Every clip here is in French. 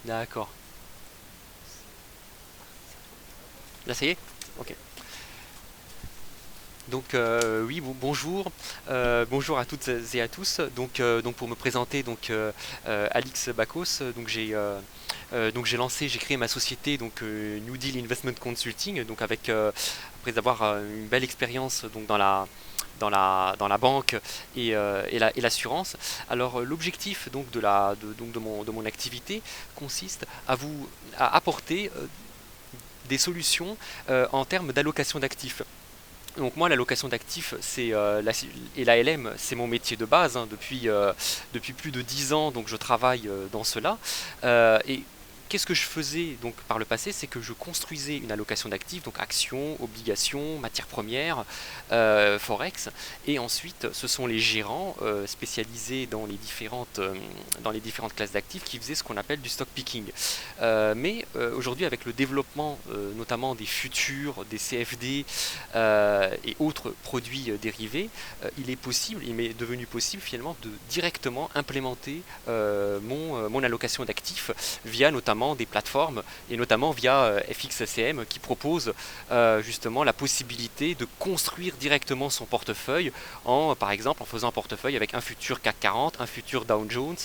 D'accord. Là, ça y est? Ok. Donc oui, bonjour, bonjour à toutes et à tous. Donc pour me présenter, Alix Bakos. J'ai créé ma société New Deal Investment Consulting. Donc après avoir une belle expérience donc dans la banque et l'assurance. Alors l'objectif de mon activité consiste à apporter des solutions en termes d'allocation d'actifs. Donc moi, l'allocation d'actifs, et l'ALM, c'est mon métier de base, hein, depuis plus de 10 ans, donc je travaille dans cela. Et qu'est-ce que je faisais donc par le passé? C'est que je construisais une allocation d'actifs, donc actions, obligations, matières premières, forex, et ensuite ce sont les gérants spécialisés dans les différentes classes d'actifs qui faisaient ce qu'on appelle du stock picking. Mais aujourd'hui, avec le développement notamment des futurs, des CFD et autres produits dérivés, il m'est devenu possible finalement de directement implémenter mon allocation d'actifs via notamment des plateformes et notamment via FXCM qui propose justement la possibilité de construire directement son portefeuille par exemple en faisant un portefeuille avec un futur CAC 40, un futur Dow Jones,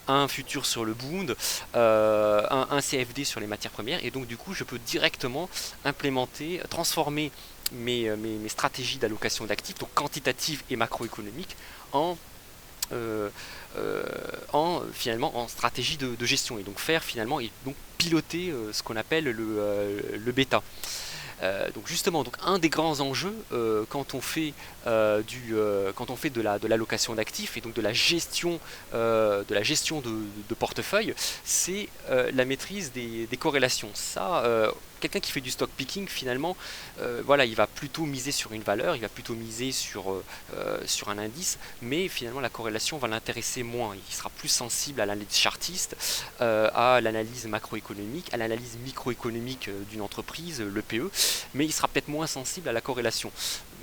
un futur sur le Bund, un CFD sur les matières premières, et donc du coup je peux directement implémenter, transformer mes stratégies d'allocation d'actifs, donc quantitatives et macroéconomiques, en, euh, finalement en stratégie de gestion, et donc faire finalement et donc piloter ce qu'on appelle le bêta. Donc justement, donc un des grands enjeux quand on fait de l'allocation d'actifs et donc de la gestion de portefeuille, c'est la maîtrise des corrélations. Quelqu'un qui fait du stock picking, finalement, voilà, il va plutôt miser sur une valeur, il va plutôt miser sur un indice, mais finalement la corrélation va l'intéresser moins. Il sera plus sensible à l'analyse chartiste, à l'analyse macroéconomique, à l'analyse microéconomique d'une entreprise, le PE, mais il sera peut-être moins sensible à la corrélation.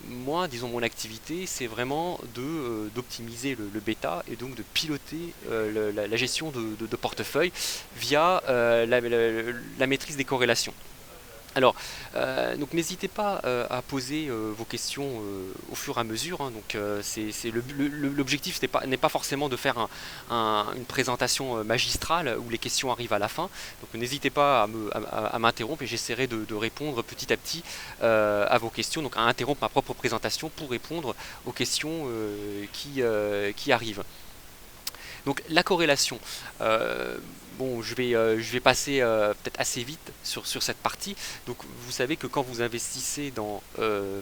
Moi, disons, mon activité, c'est vraiment d'optimiser le bêta et donc de piloter la gestion de portefeuille via la maîtrise des corrélations. Alors, donc n'hésitez pas à poser vos questions au fur et à mesure, hein. L'objectif n'est pas forcément de faire une présentation magistrale où les questions arrivent à la fin. Donc n'hésitez pas à m'interrompre et j'essaierai de répondre petit à petit à vos questions. Donc à interrompre ma propre présentation pour répondre aux questions qui arrivent. Donc la corrélation. Euh, Bon, je vais passer peut-être assez vite sur cette partie. Donc, vous savez que quand vous investissez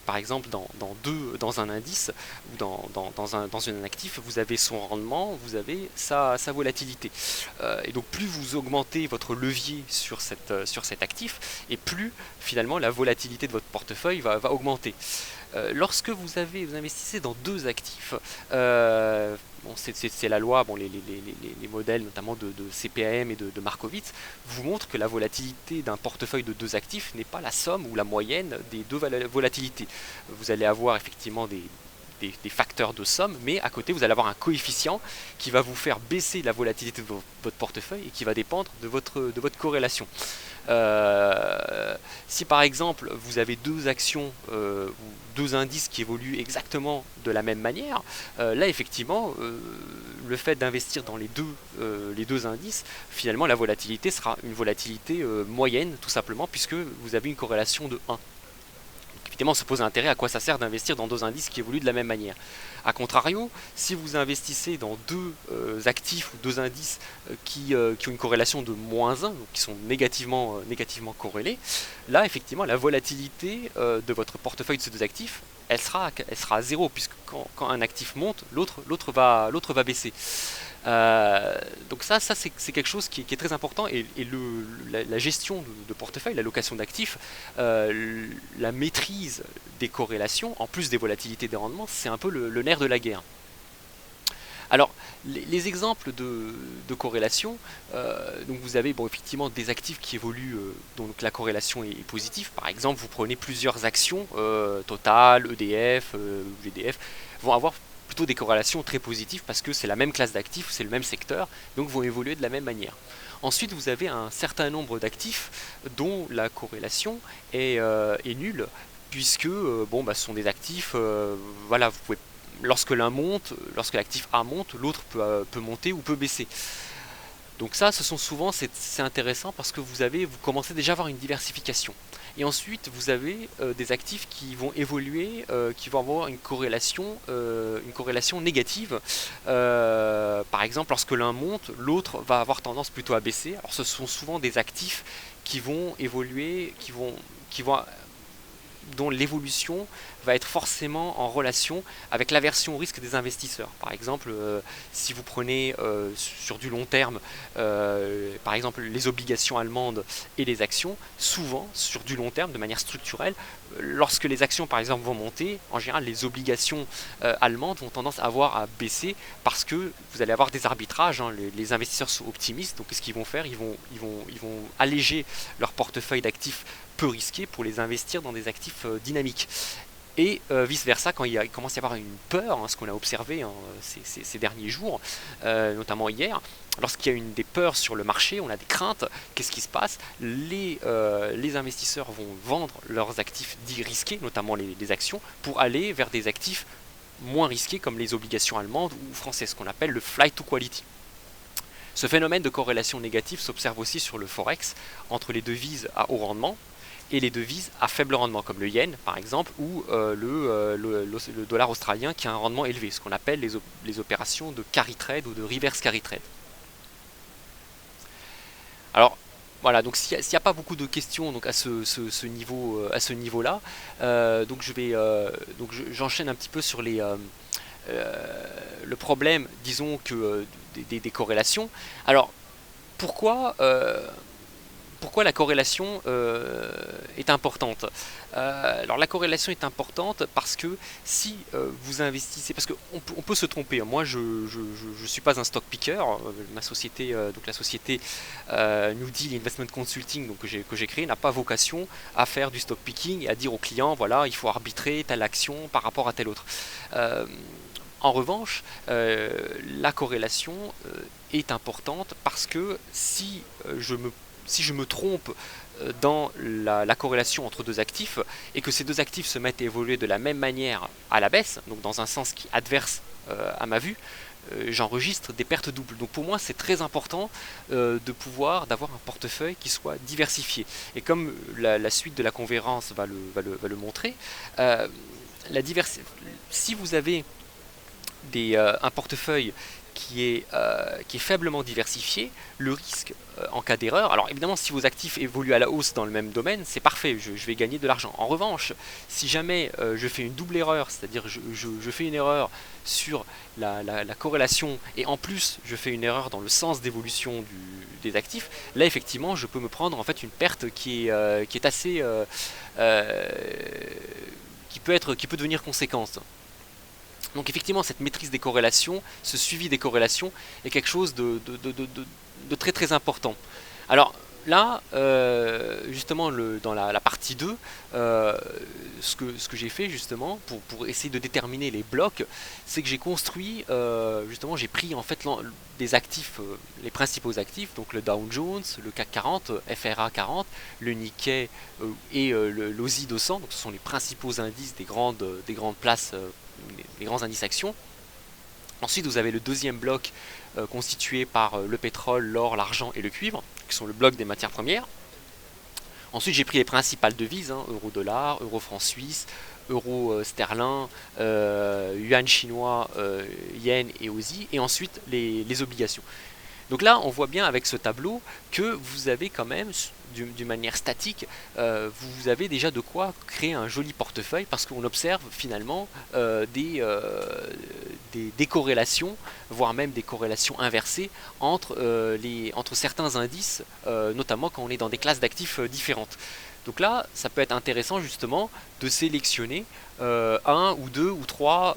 par exemple, dans un indice ou dans un actif, vous avez son rendement, vous avez sa volatilité. Et donc, plus vous augmentez votre levier sur cet actif, et plus finalement la volatilité de votre portefeuille va augmenter. Lorsque vous investissez dans deux actifs, bon, c'est la loi, bon, les modèles notamment de CPAM et de Markowitz vous montrent que la volatilité d'un portefeuille de deux actifs n'est pas la somme ou la moyenne des deux volatilités. Vous allez avoir effectivement des facteurs de somme, mais à côté vous allez avoir un coefficient qui va vous faire baisser la volatilité de votre portefeuille et qui va dépendre de votre corrélation. Si par exemple vous avez deux actions ou deux indices qui évoluent exactement de la même manière, là effectivement le fait d'investir dans les deux indices, finalement la volatilité sera une volatilité moyenne tout simplement puisque vous avez une corrélation de 1. Évidemment, on se pose l'intérêt à quoi ça sert d'investir dans deux indices qui évoluent de la même manière. A contrario, si vous investissez dans deux actifs ou deux indices qui ont une corrélation de -1, donc qui sont négativement corrélés, là, effectivement, la volatilité de votre portefeuille de ces deux actifs, elle sera à zéro, puisque quand un actif monte, l'autre va baisser. Donc ça c'est quelque chose qui est très important et la gestion de portefeuille, l'allocation d'actifs, la maîtrise des corrélations, en plus des volatilités des rendements, c'est un peu le nerf de la guerre. Alors, les exemples de corrélation, donc vous avez bon, effectivement des actifs qui évoluent, donc la corrélation est positive. Par exemple, vous prenez plusieurs actions, Total, EDF, GDF, vont avoir plutôt des corrélations très positives parce que c'est la même classe d'actifs, c'est le même secteur, donc vont évoluer de la même manière. Ensuite, vous avez un certain nombre d'actifs dont la corrélation est nulle, puisque bon, bah, ce sont des actifs, voilà, vous pouvez, lorsque l'un monte, lorsque l'actif A monte, l'autre peut monter ou peut baisser. Donc ça, ce sont souvent, c'est intéressant parce que vous commencez déjà à avoir une diversification. Et ensuite, vous avez des actifs qui vont évoluer, qui vont avoir une corrélation négative. Par exemple, lorsque l'un monte, l'autre va avoir tendance plutôt à baisser. Alors ce sont souvent des actifs qui vont évoluer, dont l'évolution va être forcément en relation avec l'aversion au risque des investisseurs. Par exemple, si vous prenez sur du long terme, par exemple les obligations allemandes et les actions, souvent sur du long terme, de manière structurelle, lorsque les actions par exemple vont monter, en général les obligations allemandes vont tendance à baisser parce que vous allez avoir des arbitrages, hein, les investisseurs sont optimistes, donc qu'est-ce qu'ils vont faire, ils vont alléger leur portefeuille d'actifs peu risqués pour les investir dans des actifs dynamiques. Et vice versa, quand il commence à y avoir une peur, hein, ce qu'on a observé hein, ces derniers jours, notamment hier, lorsqu'il y a des peurs sur le marché, on a des craintes, qu'est-ce qui se passe, les investisseurs vont vendre leurs actifs dits risqués, notamment les actions, pour aller vers des actifs moins risqués comme les obligations allemandes ou françaises, ce qu'on appelle le flight to quality. Ce phénomène de corrélation négative s'observe aussi sur le forex, entre les devises à haut rendement et les devises à faible rendement, comme le yen par exemple, ou le dollar australien qui a un rendement élevé, ce qu'on appelle les opérations de carry trade ou de reverse carry trade. Alors voilà, donc s'il n'y a pas beaucoup de questions donc, à ce niveau-là, donc j'enchaîne un petit peu sur le problème, disons que des corrélations. Alors pourquoi pourquoi la corrélation est importante. Alors la corrélation est importante parce que si vous investissez, parce qu'on peut se tromper, moi je ne suis pas un stock picker, ma société, donc la société New Deal Investment Consulting donc, que j'ai créée n'a pas vocation à faire du stock picking et à dire aux clients voilà il faut arbitrer telle action par rapport à telle autre. En revanche, la corrélation est importante parce que si je me trompe dans la corrélation entre deux actifs et que ces deux actifs se mettent à évoluer de la même manière à la baisse, donc dans un sens qui est adverse à ma vue, j'enregistre des pertes doubles. Donc pour moi c'est très important d'avoir un portefeuille qui soit diversifié. Et comme la suite de la conférence va le montrer, si vous avez un portefeuille qui est faiblement diversifié, le risque en cas d'erreur, alors évidemment si vos actifs évoluent à la hausse dans le même domaine, c'est parfait, je vais gagner de l'argent. En revanche, si jamais je fais une double erreur, c'est-à-dire je fais une erreur sur la corrélation et en plus je fais une erreur dans le sens d'évolution des actifs, là effectivement je peux me prendre en fait une perte qui est assez qui peut devenir conséquente. Donc effectivement, cette maîtrise des corrélations, ce suivi des corrélations est quelque chose de très très important. Alors là, justement, dans la partie 2, ce que j'ai fait justement pour essayer de déterminer les blocs, c'est que j'ai construit, justement, j'ai pris en fait des actifs, les principaux actifs, donc le Dow Jones, le CAC 40, FRA 40, le Nikkei et l'OSI 200, donc ce sont les principaux indices des grandes places, les grands indices actions. Ensuite, vous avez le deuxième bloc constitué par le pétrole, l'or, l'argent et le cuivre, qui sont le bloc des matières premières. Ensuite, j'ai pris les principales devises, hein, euro-dollar, euro-franc suisse, euro-sterling, yuan chinois, yen et aussie, et ensuite les obligations. Donc là, on voit bien avec ce tableau que vous avez quand même, d'une manière statique, vous avez déjà de quoi créer un joli portefeuille parce qu'on observe finalement des corrélations, voire même des corrélations inversées entre certains indices, notamment quand on est dans des classes d'actifs différentes. Donc là, ça peut être intéressant justement de sélectionner un ou deux ou trois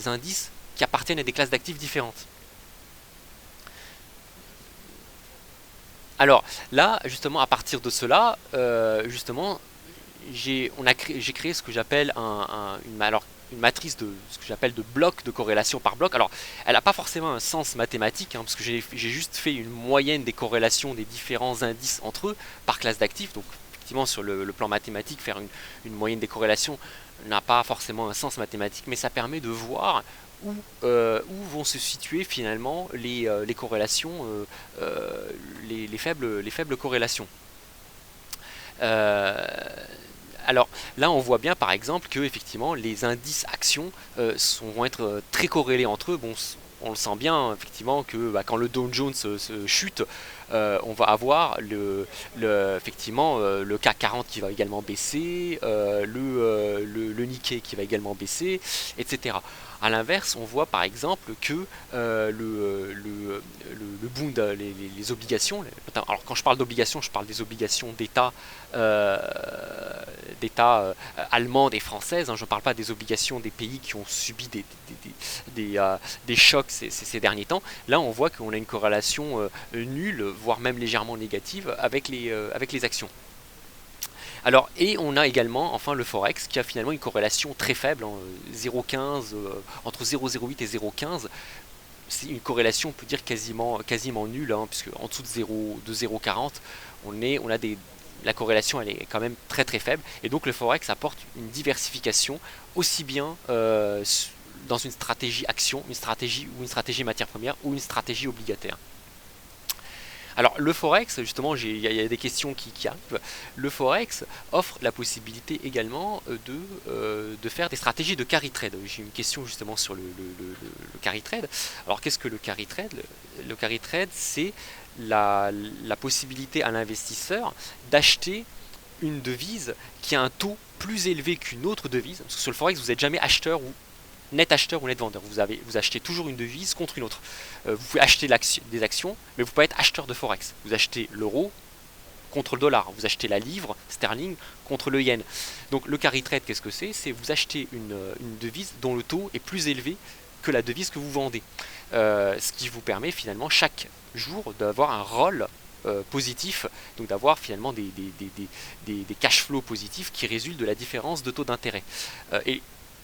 indices qui appartiennent à des classes d'actifs différentes. Alors là, justement, à partir de cela, justement, j'ai créé ce que j'appelle alors une matrice de ce que j'appelle de blocs de corrélation par bloc. Alors, elle n'a pas forcément un sens mathématique, parce que j'ai juste fait une moyenne des corrélations des différents indices entre eux par classe d'actifs. Donc, effectivement, sur le plan mathématique, faire une moyenne des corrélations n'a pas forcément un sens mathématique, mais ça permet de voir où vont se situer finalement les corrélations, les faibles corrélations. Alors là, on voit bien par exemple que effectivement les indices actions vont être très corrélés entre eux. Bon, on le sent bien effectivement que quand le Dow Jones se chute, on va avoir effectivement le CAC 40 qui va également baisser, le Nikkei qui va également baisser, etc. A l'inverse, on voit par exemple que le Bund, les obligations, alors quand je parle d'obligations, je parle des obligations d'État allemandes et françaises, je ne parle pas des obligations des pays qui ont subi des chocs ces derniers temps. Là, on voit qu'on a une corrélation nulle, voire même légèrement négative avec les actions. Alors, et on a également enfin le Forex qui a finalement une corrélation très faible, 0,15, entre 0,08 et 0,15. C'est une corrélation, on peut dire quasiment nulle, puisque en dessous de 0,40, la corrélation elle est quand même très très faible. Et donc le Forex apporte une diversification aussi bien dans une stratégie action, une stratégie matière première ou une stratégie obligataire. Alors le Forex, justement, il y a des questions qui arrivent. Le Forex offre la possibilité également de faire des stratégies de carry trade. J'ai une question justement sur le carry trade. Alors qu'est-ce que le carry trade? Le carry trade, c'est la possibilité à l'investisseur d'acheter une devise qui a un taux plus élevé qu'une autre devise. Parce que sur le Forex, vous n'êtes jamais acheteur ou net acheteur ou net vendeur. Vous achetez toujours une devise contre une autre. Vous pouvez acheter des actions, mais vous pouvez être acheteur de Forex. Vous achetez l'euro contre le dollar. Vous achetez la livre sterling contre le yen. Donc le carry trade, qu'est-ce que c'est? C'est vous achetez une devise dont le taux est plus élevé que la devise que vous vendez. Ce qui vous permet finalement chaque jour d'avoir un roll positif, donc d'avoir finalement des cash flows positifs qui résultent de la différence de taux d'intérêt. Et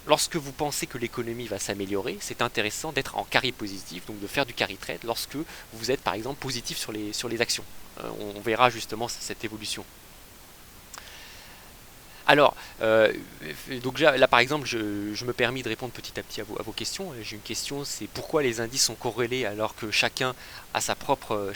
lorsque vous pensez que l'économie va s'améliorer, c'est intéressant d'être en carry positif, donc de faire du carry trade lorsque vous êtes par exemple positif sur les actions. On verra justement cette évolution. Alors, donc là par exemple, je me permets de répondre petit à petit à vos questions. J'ai une question, c'est pourquoi les indices sont corrélés alors que chacun a sa propre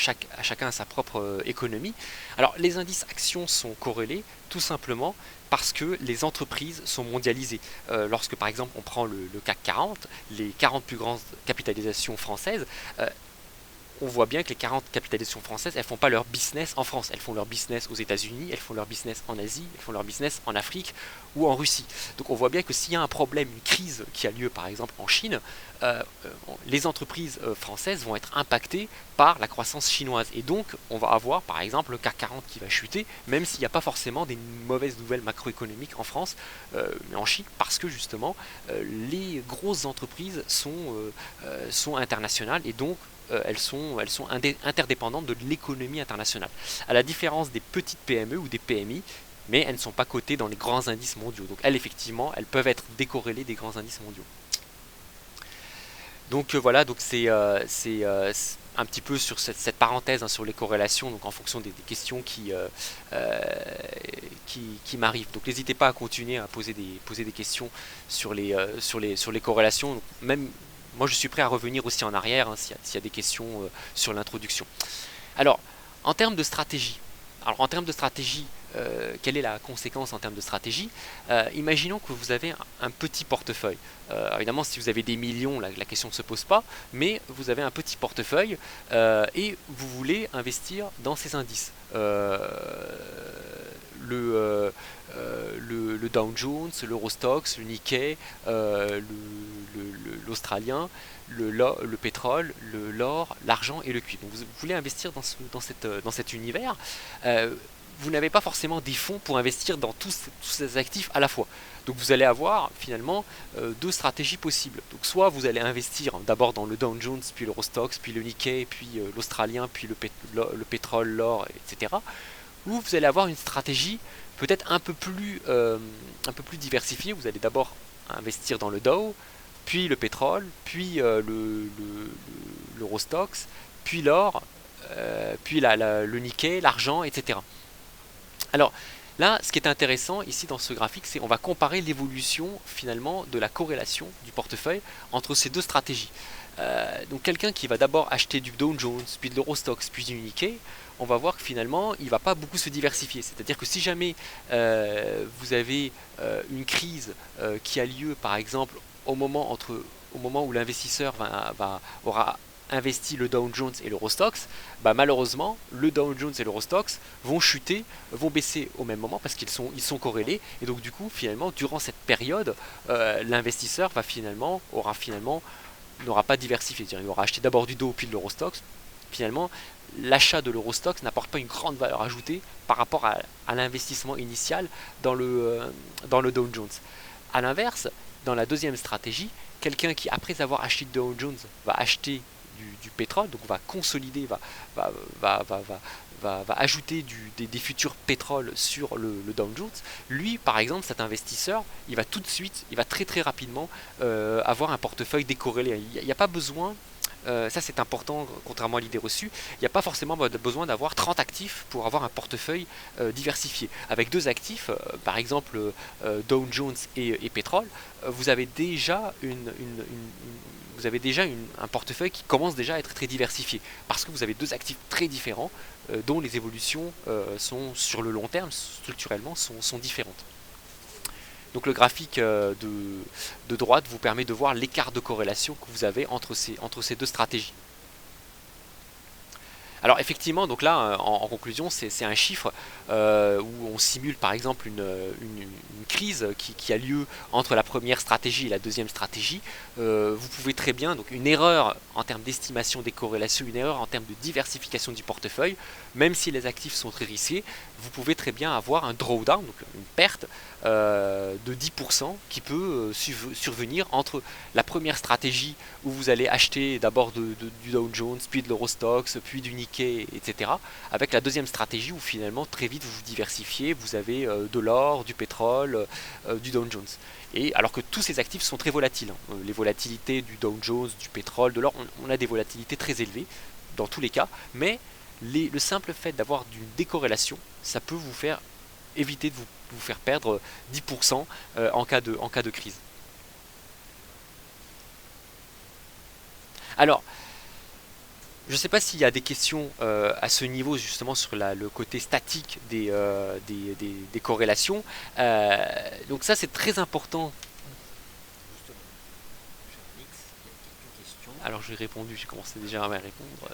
économie. Alors, les indices actions sont corrélés tout simplement parce que les entreprises sont mondialisées. Lorsque par exemple on prend le CAC 40, les 40 plus grandes capitalisations françaises, on voit bien que les 40 capitalisations françaises, elles font pas leur business en France, elles font leur business aux États-Unis, elles font leur business en Asie, elles font leur business en Afrique ou en Russie. Donc on voit bien que s'il y a un problème, une crise qui a lieu par exemple en Chine, les entreprises françaises vont être impactées par la croissance chinoise. Et donc on va avoir par exemple le CAC 40 qui va chuter, même s'il n'y a pas forcément des mauvaises nouvelles macroéconomiques en France, mais en Chine, parce que justement les grosses entreprises sont internationales et donc elles sont interdépendantes de l'économie internationale. À la différence des petites PME ou des PMI, mais elles ne sont pas cotées dans les grands indices mondiaux. Donc elles, effectivement, elles peuvent être décorrélées des grands indices mondiaux. Donc voilà, donc c'est un petit peu sur cette parenthèse sur les corrélations, donc en fonction des questions qui m'arrivent. Donc n'hésitez pas à continuer à poser des questions sur les corrélations. Donc, même moi, je suis prêt à revenir aussi en arrière s'il y a des questions sur l'introduction. Alors, en termes de stratégie, quelle est la conséquence en termes de stratégie? Imaginons que vous avez un petit portefeuille. Évidemment, si vous avez des millions, la question ne se pose pas, mais vous avez un petit portefeuille et vous voulez investir dans ces indices. Le Dow Jones, l'Eurostoxx, le Nikkei, l'Australien, le pétrole, l'or, l'argent et le cuivre. Donc vous voulez investir dans cet univers. Vous n'avez pas forcément des fonds pour investir dans tous ces actifs à la fois. Donc vous allez avoir finalement deux stratégies possibles. Donc soit vous allez investir d'abord dans le Dow Jones, puis l'Eurostoxx, puis le Nikkei, puis l'Australien, puis le pétrole, l'or, etc. Ou vous allez avoir une stratégie peut-être un peu plus diversifiée. Vous allez d'abord investir dans le Dow, puis le pétrole, puis l'Eurostoxx, puis l'or, puis le Nikkei, l'argent, etc. Alors là, ce qui est intéressant ici dans ce graphique, c'est on va comparer l'évolution finalement de la corrélation du portefeuille entre ces deux stratégies. Donc quelqu'un qui va d'abord acheter du Dow Jones, puis de l'Eurostoxx, puis du Nikkei, on va voir que finalement il ne va pas beaucoup se diversifier. C'est-à-dire que si jamais vous avez une crise qui a lieu par exemple au moment où l'investisseur aura investi le Dow Jones et l'Eurostoxx, bah malheureusement le Dow Jones et l'Eurostoxx vont chuter, vont baisser au même moment parce qu'ils sont corrélés, et donc du coup finalement durant cette période l'investisseur n'aura pas diversifié, c'est-à-dire il aura acheté d'abord du Dow puis de l'Eurostoxx. Finalement l'achat de l'Eurostoxx n'apporte pas une grande valeur ajoutée par rapport à l'investissement initial dans le Dow Jones. A l'inverse, dans la deuxième stratégie, quelqu'un qui après avoir acheté le Dow Jones va acheter du pétrole, donc va consolider, va ajouter des futurs pétroles sur le Dow Jones. Lui, par exemple, cet investisseur, il va tout de suite, il va très très rapidement avoir un portefeuille décorrélé. Il n'y a pas besoin, ça c'est important, contrairement à l'idée reçue, il n'y a pas forcément besoin d'avoir 30 actifs pour avoir un portefeuille diversifié. Avec deux actifs, par exemple Dow Jones et pétrole, vous avez déjà un portefeuille qui commence déjà à être très diversifié, parce que vous avez deux actifs très différents dont les évolutions sont sur le long terme, structurellement, sont différentes. Donc le graphique de droite vous permet de voir l'écart de corrélation que vous avez entre ces deux stratégies. Alors effectivement, donc là, en conclusion, c'est un chiffre où on simule par exemple une crise qui a lieu entre la première stratégie et la deuxième stratégie. Vous pouvez très bien, donc une erreur en termes d'estimation des corrélations, une erreur en termes de diversification du portefeuille, même si les actifs sont très risqués, vous pouvez très bien avoir un drawdown, donc une perte de 10% qui peut survenir entre la première stratégie où vous allez acheter d'abord du Dow Jones, puis de l'Eurostoxx, puis du Nikkei, etc. avec la deuxième stratégie où finalement très vite vous vous diversifiez, vous avez de l'or, du pétrole, du Dow Jones. Et alors que tous ces actifs sont très volatiles, hein. Les volatilités du Dow Jones, du pétrole, de l'or, on a des volatilités très élevées dans tous les cas, mais le simple fait d'avoir une décorrélation, ça peut vous faire éviter de vous faire perdre 10% en cas de crise. Alors, je ne sais pas s'il y a des questions à ce niveau justement sur le côté statique des corrélations. Donc ça c'est très important. Alors j'ai répondu, j'ai commencé déjà à répondre.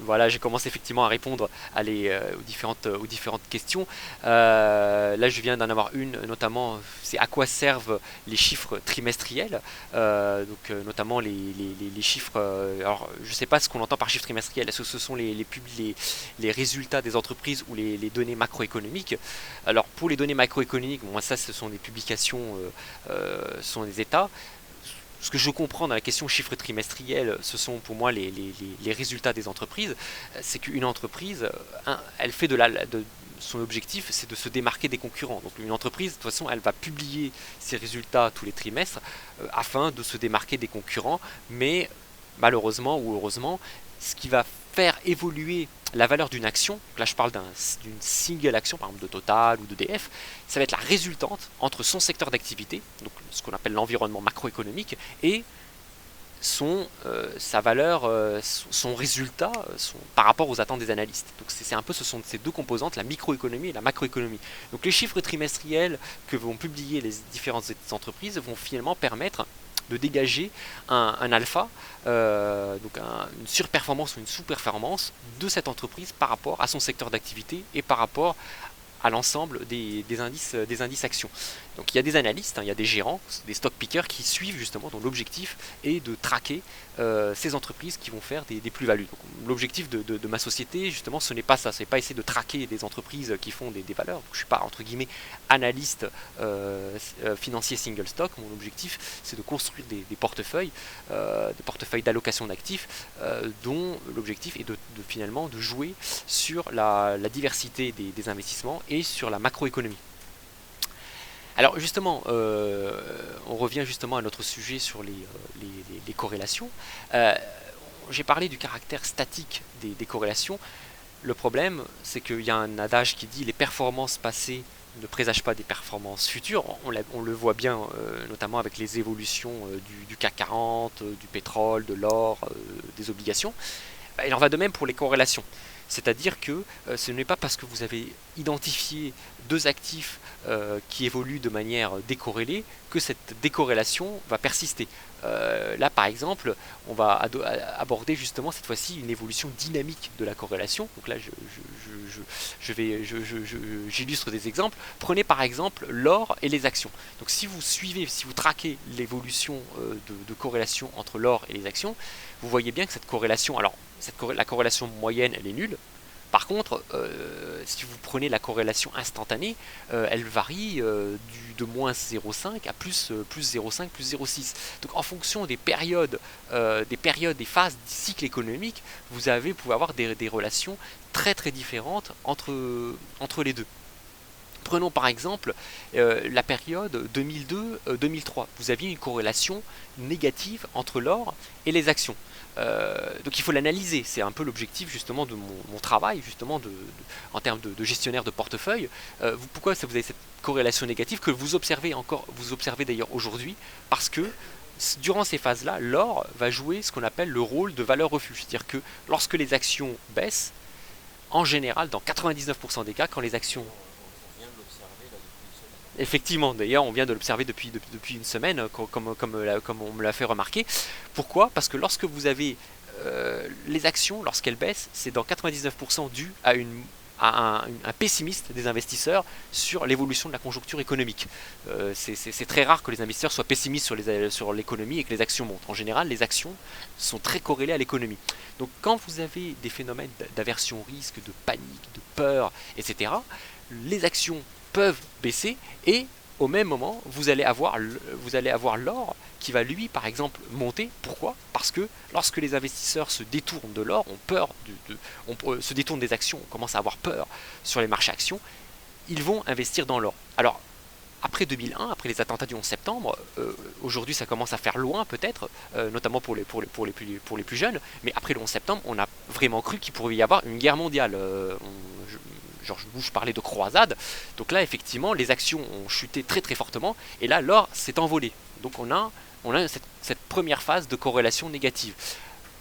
Voilà, j'ai commencé effectivement à répondre aux différentes questions. Là, je viens d'en avoir une, notamment, c'est à quoi servent les chiffres trimestriels, notamment les chiffres. Alors, je ne sais pas ce qu'on entend par chiffre trimestriel. Est-ce que ce sont les résultats des entreprises ou les données macroéconomiques? Alors, pour les données macroéconomiques, moi, ça, ce sont des publications, ce sont des États. Ce que je comprends dans la question chiffres trimestriels, ce sont pour moi les résultats des entreprises. C'est qu'une entreprise, elle fait son objectif, c'est de se démarquer des concurrents. Donc une entreprise, de toute façon, elle va publier ses résultats tous les trimestres afin de se démarquer des concurrents. Mais malheureusement ou heureusement, ce qui va faire évoluer la valeur d'une action, là je parle d'une single action, par exemple de Total ou d'EDF, ça va être la résultante entre son secteur d'activité, donc ce qu'on appelle l'environnement macroéconomique, et sa valeur, son résultat par rapport aux attentes des analystes. Donc ce sont ces deux composantes, la microéconomie et la macroéconomie. Donc les chiffres trimestriels que vont publier les différentes entreprises vont finalement permettre de dégager un alpha, donc une surperformance ou une sous-performance de cette entreprise par rapport à son secteur d'activité et par rapport à l'ensemble des indices actions. Donc il y a des analystes, il y a des gérants, des stock pickers qui suivent justement, dont l'objectif est de traquer ces entreprises qui vont faire des plus-values. L'objectif de ma société, justement, ce n'est pas ça, ce n'est pas essayer de traquer des entreprises qui font des valeurs. Donc, je ne suis pas, entre guillemets, analyste financier single stock. Mon objectif, c'est de construire des portefeuilles d'allocation d'actifs dont l'objectif est finalement de jouer sur la diversité des investissements et sur la macroéconomie. Alors justement, on revient justement à notre sujet sur les corrélations. Euh, j'ai parlé du caractère statique des corrélations. Le problème, c'est qu'il y a un adage qui dit les performances passées ne présagent pas des performances futures. On le voit bien, notamment avec les évolutions du CAC 40, du pétrole, de l'or, des obligations. Il en va de même pour les corrélations. C'est-à-dire que ce n'est pas parce que vous avez identifié deux actifs qui évoluent de manière décorrélée que cette décorrélation va persister. Là, par exemple, on va aborder justement cette fois-ci une évolution dynamique de la corrélation. Donc là, j'illustre des exemples. Prenez par exemple l'or et les actions. Donc si vous suivez, si vous traquez l'évolution de corrélation entre l'or et les actions, vous voyez bien que cette corrélation, alors la corrélation moyenne, elle est nulle. Par contre, si vous prenez la corrélation instantanée, elle varie de moins 0,5 à plus 0,5, plus 0,6. Donc en fonction des périodes, des phases du cycle économique, vous pouvez avoir des relations très très différentes entre les deux. Prenons par exemple la période 2002-2003. Vous aviez une corrélation négative entre l'or et les actions. Donc il faut l'analyser, c'est un peu l'objectif justement de mon travail justement en termes de gestionnaire de portefeuille. Pourquoi vous avez cette corrélation négative que vous observez d'ailleurs aujourd'hui, parce que durant ces phases-là, l'or va jouer ce qu'on appelle le rôle de valeur refuge. C'est-à-dire que lorsque les actions baissent, en général, dans 99% des cas, quand les actions... Effectivement, d'ailleurs, on vient de l'observer depuis une semaine, comme on me l'a fait remarquer. Pourquoi? Parce que lorsque vous avez les actions, lorsqu'elles baissent, c'est dans 99% dû à un pessimiste des investisseurs sur l'évolution de la conjoncture économique. C'est très rare que les investisseurs soient pessimistes sur l'économie et que les actions montent. En général, les actions sont très corrélées à l'économie. Donc quand vous avez des phénomènes d'aversion au risque, de panique, de peur, etc., les actions peuvent baisser et au même moment vous allez avoir l'or qui va lui par exemple monter. Pourquoi? Parce que lorsque les investisseurs se détournent de l'or, ont peur se détournent des actions, on commence à avoir peur sur les marchés actions, ils vont investir dans l'or. Alors après 2001, après les attentats du 11 septembre, aujourd'hui ça commence à faire loin peut-être, notamment pour les plus jeunes, mais après le 11 septembre, on a vraiment cru qu'il pourrait y avoir une guerre mondiale. George Bush parlait de croisade, donc là effectivement les actions ont chuté très très fortement, et là l'or s'est envolé. Donc on a cette première phase de corrélation négative.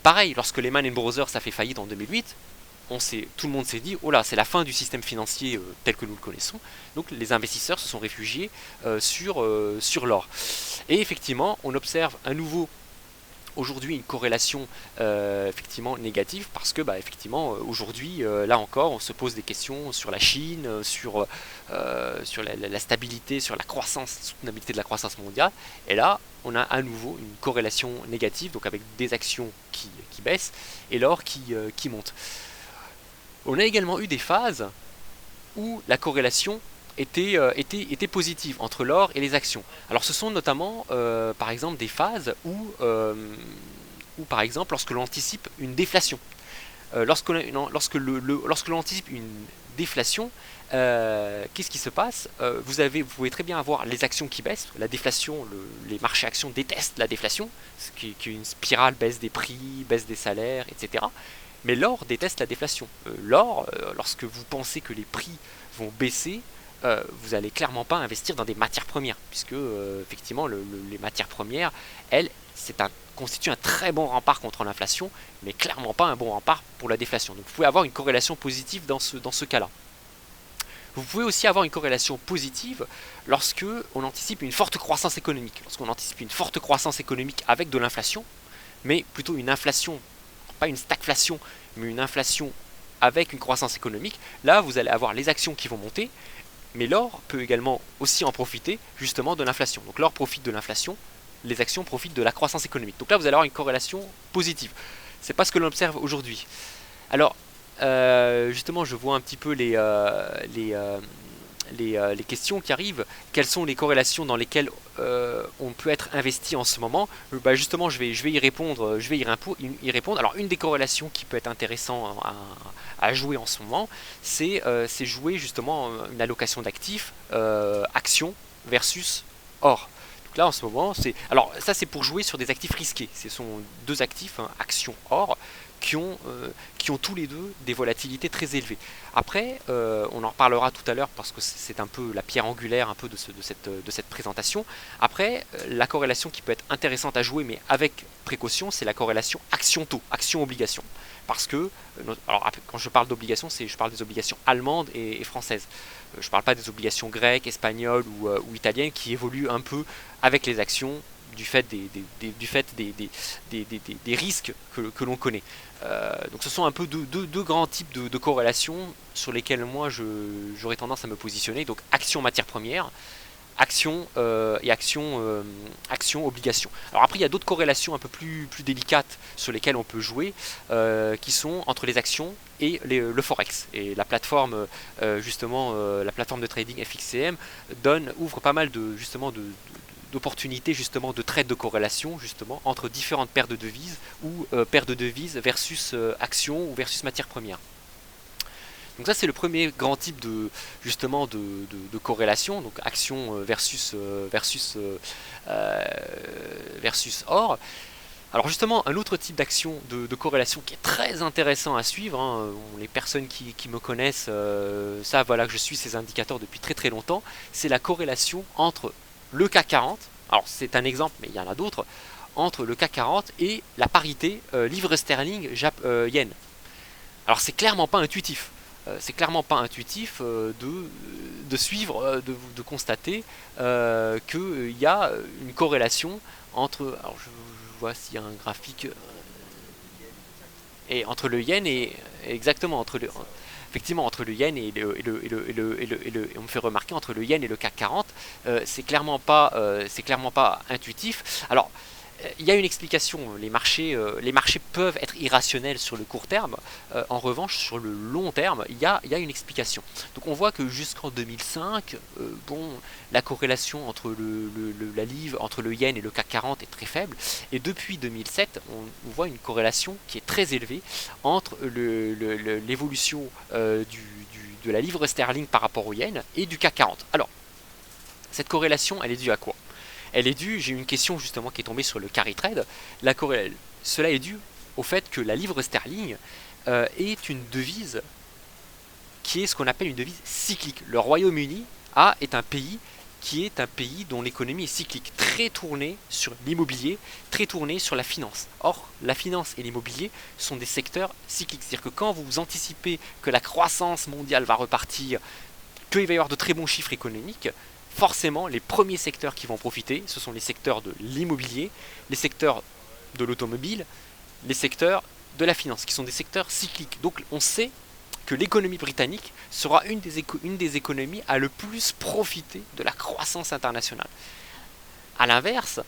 Pareil, lorsque Lehman Brothers a fait faillite en 2008, tout le monde s'est dit, oh là, c'est la fin du système financier tel que nous le connaissons. Donc les investisseurs se sont réfugiés sur l'or. Et effectivement, on observe à nouveau aujourd'hui une corrélation effectivement négative, parce que effectivement aujourd'hui là encore on se pose des questions sur la Chine, sur la stabilité, sur la soutenabilité de la croissance mondiale, et là on a à nouveau une corrélation négative, donc avec des actions qui baissent et l'or qui monte. On a également eu des phases où la corrélation était positive entre l'or et les actions. Alors ce sont notamment par exemple des phases où par exemple lorsque l'on anticipe une déflation. Lorsque l'on anticipe une déflation, qu'est-ce qui se passe? Vous pouvez très bien avoir les actions qui baissent, la déflation, les marchés actions détestent la déflation, ce qui est une spirale, baisse des prix, baisse des salaires, etc. Mais l'or déteste la déflation. L'or, lorsque vous pensez que les prix vont baisser, vous n'allez clairement pas investir dans des matières premières, puisque effectivement les matières premières, elles, constituent un très bon rempart contre l'inflation, mais clairement pas un bon rempart pour la déflation. Donc vous pouvez avoir une corrélation positive dans ce cas-là. Vous pouvez aussi avoir une corrélation positive lorsque on anticipe une forte croissance économique. Lorsqu'on anticipe une forte croissance économique avec de l'inflation, mais plutôt une inflation, pas une stagflation, mais une inflation avec une croissance économique, là vous allez avoir les actions qui vont monter, mais l'or peut également aussi en profiter justement de l'inflation. Donc l'or profite de l'inflation, les actions profitent de la croissance économique. Donc là vous allez avoir une corrélation positive. C'est pas ce que l'on observe aujourd'hui. Alors justement je vois un petit peu les questions qui arrivent. Quelles sont les corrélations dans lesquelles on peut être investi en ce moment? Justement, je vais y répondre. Y répondre. Alors, une des corrélations qui peut être intéressante à jouer en ce moment, c'est jouer justement une allocation d'actifs, actions versus or. Donc là en ce moment, alors ça c'est pour jouer sur des actifs risqués. Ce sont deux actifs, hein, actions or, qui ont tous les deux des volatilités très élevées. Après, on en reparlera tout à l'heure parce que c'est un peu la pierre angulaire un peu de cette présentation. Après, la corrélation qui peut être intéressante à jouer, mais avec précaution, c'est la corrélation action-taux, action-obligation. Parce que, alors quand je parle d'obligations, je parle des obligations allemandes et françaises. Je ne parle pas des obligations grecques, espagnoles ou italiennes qui évoluent un peu avec les actions du fait des risques que l'on connaît. Donc ce sont un peu deux grands types de corrélations sur lesquelles moi j'aurais tendance à me positionner. Donc action matière première, action et action obligation. Alors après il y a d'autres corrélations un peu plus délicates sur lesquelles on peut jouer, qui sont entre les actions et le forex. Et la plateforme la plateforme de trading FXCM ouvre pas mal d'opportunités justement de trade de corrélation justement entre différentes paires de devises ou paires de devises versus actions ou versus matières premières. Donc ça c'est le premier grand type de corrélation, donc action versus or. Alors justement, un autre type d'action de corrélation qui est très intéressant à suivre, hein, les personnes qui me connaissent savent voilà, que je suis ces indicateurs depuis très très longtemps, c'est la corrélation entre le CAC 40, alors c'est un exemple mais il y en a d'autres, entre le CAC 40 et la parité livre sterling yen. Alors c'est clairement pas intuitif. C'est clairement pas intuitif de suivre, de constater qu'il y a une corrélation entre, alors je vois s'il y a un graphique, et entre le yen et exactement effectivement entre le yen et on me fait remarquer entre le yen et le CAC 40, c'est clairement pas intuitif. Alors il y a une explication, les marchés peuvent être irrationnels sur le court terme, en revanche sur le long terme, il y a une explication. Donc on voit que jusqu'en 2005, la corrélation entre la livre, entre le yen et le CAC 40 est très faible, et depuis 2007, on voit une corrélation qui est très élevée entre l'évolution de la livre sterling par rapport au yen et du CAC 40. Alors, cette corrélation, elle est due à quoi ? Elle est due, j'ai une question justement qui est tombée sur le carry trade, cela est dû au fait que la livre sterling est une devise qui est ce qu'on appelle une devise cyclique. Le Royaume-Uni est un pays dont l'économie est cyclique, très tournée sur l'immobilier, très tournée sur la finance. Or, la finance et l'immobilier sont des secteurs cycliques, c'est-à-dire que quand vous anticipez que la croissance mondiale va repartir, qu'il va y avoir de très bons chiffres économiques, forcément, les premiers secteurs qui vont profiter, ce sont les secteurs de l'immobilier, les secteurs de l'automobile, les secteurs de la finance, qui sont des secteurs cycliques. Donc on sait que l'économie britannique sera une des économies à le plus profiter de la croissance internationale. A l'inverse,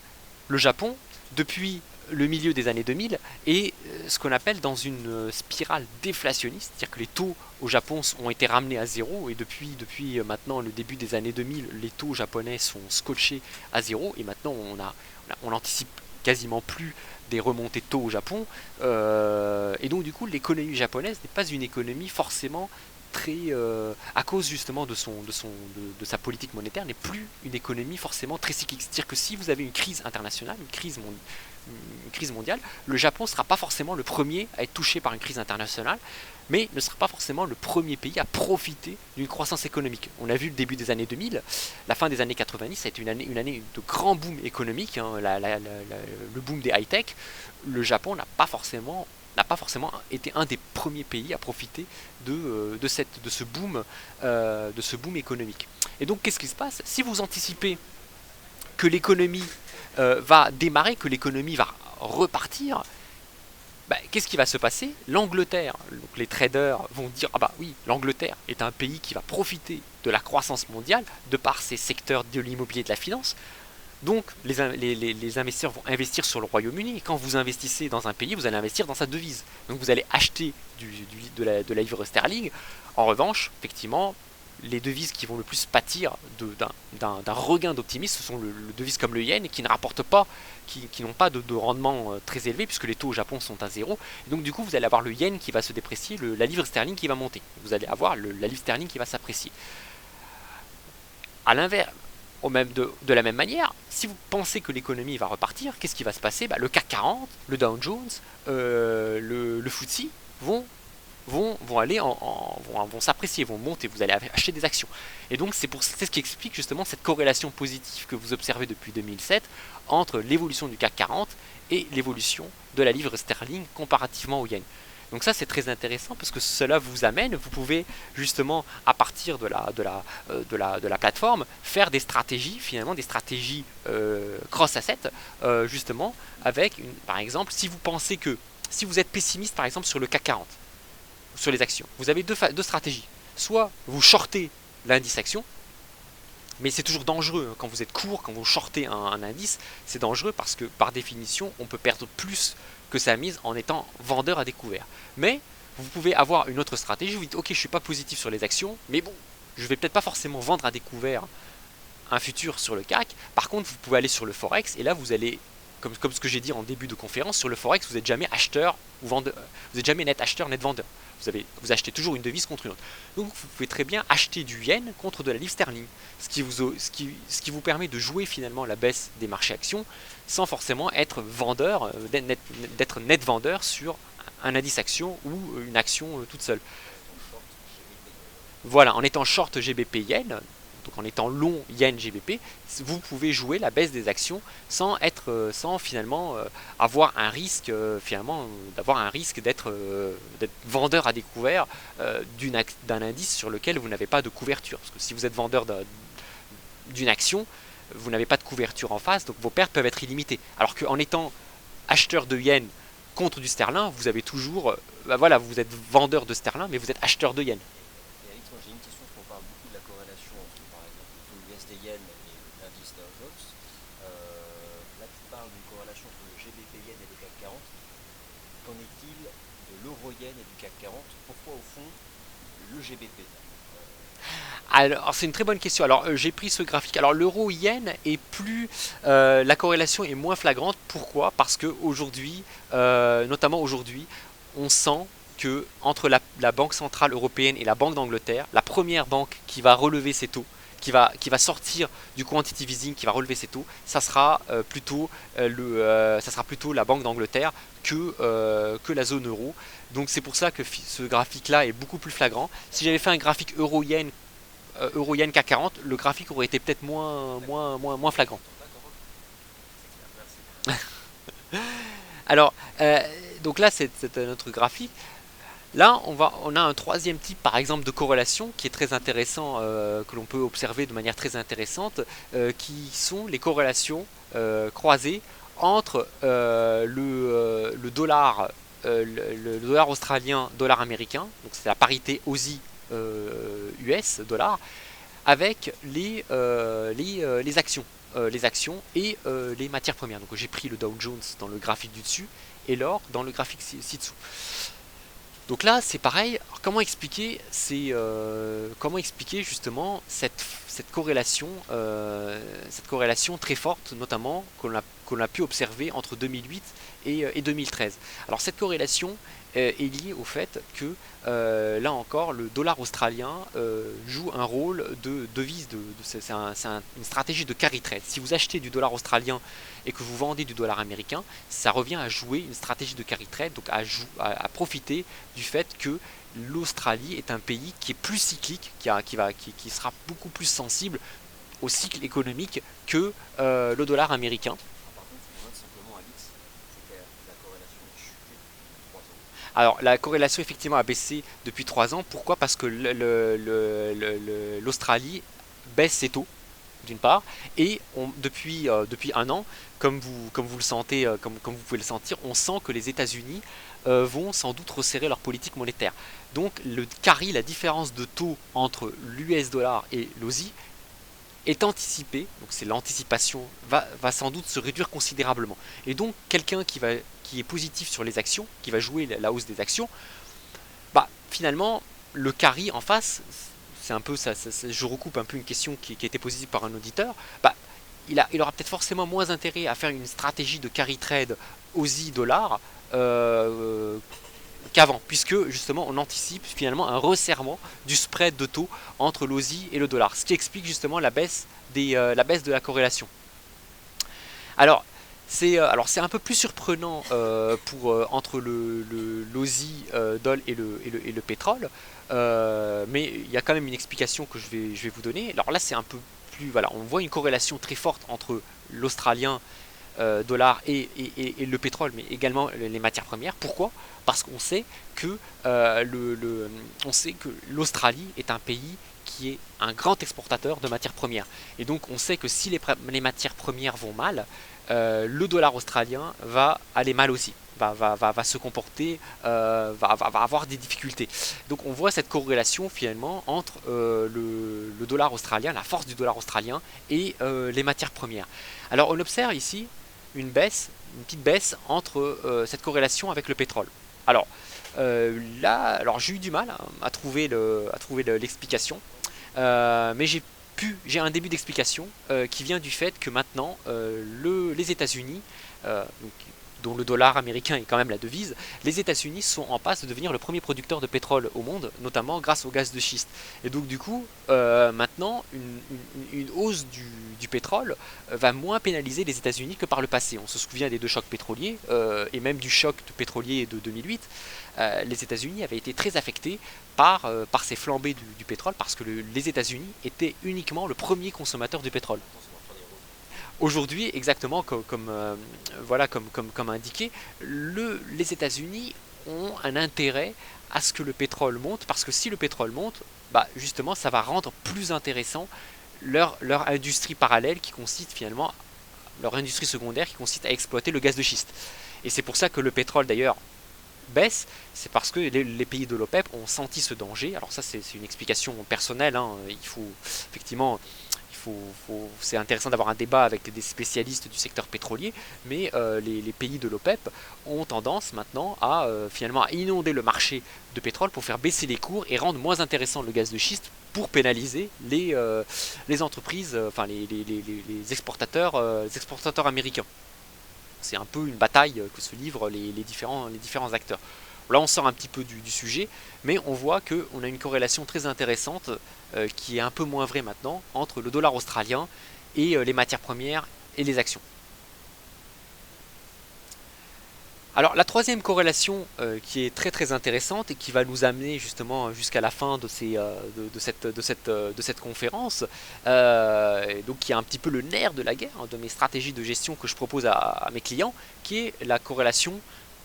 le Japon, depuis le milieu des années 2000, est ce qu'on appelle dans une spirale déflationniste, c'est-à-dire que les taux au Japon ont été ramenés à zéro, et depuis maintenant le début des années 2000, les taux japonais sont scotchés à zéro, et maintenant on n'anticipe quasiment plus des remontées de taux au Japon, et donc du coup l'économie japonaise n'est pas une économie forcément très, à cause justement de sa politique monétaire, n'est plus une économie forcément très cyclique. C'est-à-dire que si vous avez une crise internationale, une crise mondiale, le Japon ne sera pas forcément le premier à être touché par une crise internationale, mais ne sera pas forcément le premier pays à profiter d'une croissance économique. On a vu le début des années 2000, la fin des années 90, ça a été une année de grand boom économique, hein, le boom des high-tech. Le Japon n'a pas forcément été un des premiers pays à profiter de ce boom économique. Et donc qu'est-ce qui se passe ? Si vous anticipez que l'économie va démarrer, que l'économie va repartir, qu'est-ce qui va se passer ? L'Angleterre, donc les traders vont dire ah bah oui, l'Angleterre est un pays qui va profiter de la croissance mondiale de par ses secteurs de l'immobilier et de la finance. Donc les investisseurs vont investir sur le Royaume-Uni, et quand vous investissez dans un pays, vous allez investir dans sa devise. Donc vous allez acheter de la livre sterling. En revanche, effectivement, les devises qui vont le plus pâtir d'un regain d'optimisme, ce sont le devises comme le yen, qui ne rapportent pas, qui n'ont pas de rendement très élevé, puisque les taux au Japon sont à zéro. Et donc du coup, vous allez avoir le yen qui va se déprécier, la livre sterling qui va monter. Vous allez avoir la livre sterling qui va s'apprécier. À l'inverse, De la même manière, si vous pensez que l'économie va repartir, qu'est-ce qui va se passer? Le CAC 40, le Dow Jones, le FTSE vont aller vont s'apprécier, vont monter, vous allez acheter des actions. Et donc c'est ce qui explique justement cette corrélation positive que vous observez depuis 2007 entre l'évolution du CAC 40 et l'évolution de la livre sterling comparativement au yen. Donc ça c'est très intéressant parce que cela vous amène, vous pouvez justement à partir de la plateforme faire des stratégies, finalement des stratégies cross-asset, justement avec, par exemple, si vous pensez que, si vous êtes pessimiste par exemple sur le CAC 40, sur les actions, vous avez deux stratégies. Soit vous shortez l'indice action, mais c'est toujours dangereux quand vous êtes court, quand vous shortez un indice, c'est dangereux parce que par définition on peut perdre plus que sa mise en étant vendeur à découvert. Mais vous pouvez avoir une autre stratégie, vous dites ok je suis pas positif sur les actions, mais bon, je vais peut-être pas forcément vendre à découvert un futur sur le CAC, par contre vous pouvez aller sur le Forex, et là vous allez, comme ce que j'ai dit en début de conférence, sur le Forex vous n'êtes jamais acheteur ou vendeur, vous n'êtes jamais net acheteur, net vendeur. Vous achetez toujours une devise contre une autre. Donc vous pouvez très bien acheter du yen contre de la livre sterling, ce qui vous permet de jouer finalement la baisse des marchés actions sans forcément être vendeur, d'être net vendeur sur un indice action ou une action toute seule. Voilà, en étant short GBP yen, donc en étant long yen GBP, vous pouvez jouer la baisse des actions sans finalement avoir un risque d'avoir un risque d'être vendeur à découvert d'un indice sur lequel vous n'avez pas de couverture. Parce que si vous êtes vendeur d'une action, vous n'avez pas de couverture en face, donc vos pertes peuvent être illimitées. Alors qu'en étant acheteur de yen contre du sterling, vous avez toujours, voilà, vous êtes vendeur de sterling, mais vous êtes acheteur de yen. J'ai une question, parce qu'on parle beaucoup de la corrélation entre, par exemple, le taux USD yen et l'indice Dow Jones. Là, tu parles d'une corrélation entre le GBP yen et le CAC 40. Qu'en est-il de l'euro yen et du CAC 40? Pourquoi, au fond, le GBP? Alors c'est une très bonne question. Alors j'ai pris ce graphique. Alors l'euro yen est plus, la corrélation est moins flagrante. Pourquoi? Parce que aujourd'hui, notamment aujourd'hui, on sent que entre la Banque Centrale Européenne et la Banque d'Angleterre, la première banque qui va relever ses taux, qui va sortir du quantitative easing, qui va relever ses taux, ça sera plutôt la Banque d'Angleterre que la zone euro. Donc c'est pour ça que ce graphique-là est beaucoup plus flagrant. Si j'avais fait un graphique euro-yen CAC 40, le graphique aurait été peut-être moins flagrant. Alors, donc là c'est notre graphique. Là, on a un troisième type, par exemple, de corrélation qui est très intéressant, que l'on peut observer de manière très intéressante, qui sont les corrélations croisées entre le dollar, le dollar australien, dollar américain, donc c'est la parité Aussie US dollar, avec les actions. Les actions et les matières premières. Donc j'ai pris le Dow Jones dans le graphique du dessus et l'or dans le graphique ci-dessous. Donc là, c'est pareil. Alors, comment expliquer justement cette corrélation très forte, notamment qu'on a pu observer entre 2008 et 2013. Alors cette corrélation est liée au fait que là encore le dollar australien joue un rôle de devise, c'est une stratégie de carry trade. Si vous achetez du dollar australien et que vous vendez du dollar américain, ça revient à jouer une stratégie de carry trade, donc à profiter du fait que l'Australie est un pays qui est plus cyclique, qui sera beaucoup plus sensible au cycle économique que le dollar américain. Alors la corrélation effectivement a baissé depuis 3 ans. Pourquoi? Parce que l'Australie baisse ses taux d'une part, et depuis 1 an, comme vous le sentez, comme vous pouvez le sentir, on sent que les États-Unis vont sans doute resserrer leur politique monétaire. Donc le carry, la différence de taux entre l'US dollar et l'Aussie est anticipée, donc c'est l'anticipation, va sans doute se réduire considérablement. Et donc quelqu'un qui est positif sur les actions, qui va jouer la hausse des actions, finalement le carry en face, c'est un peu ça, je recoupe un peu une question qui a été posée par un auditeur, il aura peut-être forcément moins intérêt à faire une stratégie de carry trade Aussie dollar qu'avant, puisque justement on anticipe finalement un resserrement du spread de taux entre l'Aussie et le dollar, ce qui explique justement la baisse de la corrélation. Alors, c'est un peu plus surprenant entre l'Aussie doll et le pétrole, mais il y a quand même une explication que je vais vous donner. Alors là, c'est un peu plus, voilà, on voit une corrélation très forte entre l'australien dollar et le pétrole, mais également les matières premières. Pourquoi? Parce qu'on sait que on sait que l'Australie est un pays qui est un grand exportateur de matières premières. Et donc on sait que si les matières premières vont mal, le dollar australien va aller mal aussi, va se comporter, va avoir des difficultés. Donc on voit cette corrélation finalement entre le dollar australien, la force du dollar australien et les matières premières. Alors on observe ici une petite baisse entre cette corrélation avec le pétrole. Alors là, j'ai eu du mal à trouver l'explication, mais j'ai un début d'explication qui vient du fait que maintenant les États-Unis, dont le dollar américain est quand même la devise, les États-Unis sont en passe de devenir le premier producteur de pétrole au monde, notamment grâce au gaz de schiste. Et donc du coup, maintenant, une hausse du pétrole va moins pénaliser les États-Unis que par le passé. On se souvient des deux chocs pétroliers, et même du choc pétrolier de 2008. Les États-Unis avaient été très affectés par ces flambées du pétrole, parce que les États-Unis étaient uniquement le premier consommateur du pétrole. Aujourd'hui, exactement comme indiqué, les États-Unis ont un intérêt à ce que le pétrole monte, parce que si le pétrole monte, justement, ça va rendre plus intéressant leur industrie parallèle qui consiste finalement, leur industrie secondaire qui consiste à exploiter le gaz de schiste. Et c'est pour ça que le pétrole d'ailleurs baisse, c'est parce que les pays de l'OPEP ont senti ce danger. Alors ça c'est une explication personnelle, il faut effectivement c'est intéressant d'avoir un débat avec des spécialistes du secteur pétrolier, mais les pays de l'OPEP ont tendance maintenant à finalement à inonder le marché de pétrole pour faire baisser les cours et rendre moins intéressant le gaz de schiste pour pénaliser les entreprises, les exportateurs américains. C'est un peu une bataille que se livrent les différents acteurs. Là, on sort un petit peu du sujet, mais on voit qu'on a une corrélation très intéressante qui est un peu moins vraie maintenant entre le dollar australien et les matières premières et les actions. Alors la troisième corrélation qui est très très intéressante et qui va nous amener justement jusqu'à la fin de cette conférence, donc qui est un petit peu le nerf de la guerre de mes stratégies de gestion que je propose à mes clients, qui est la corrélation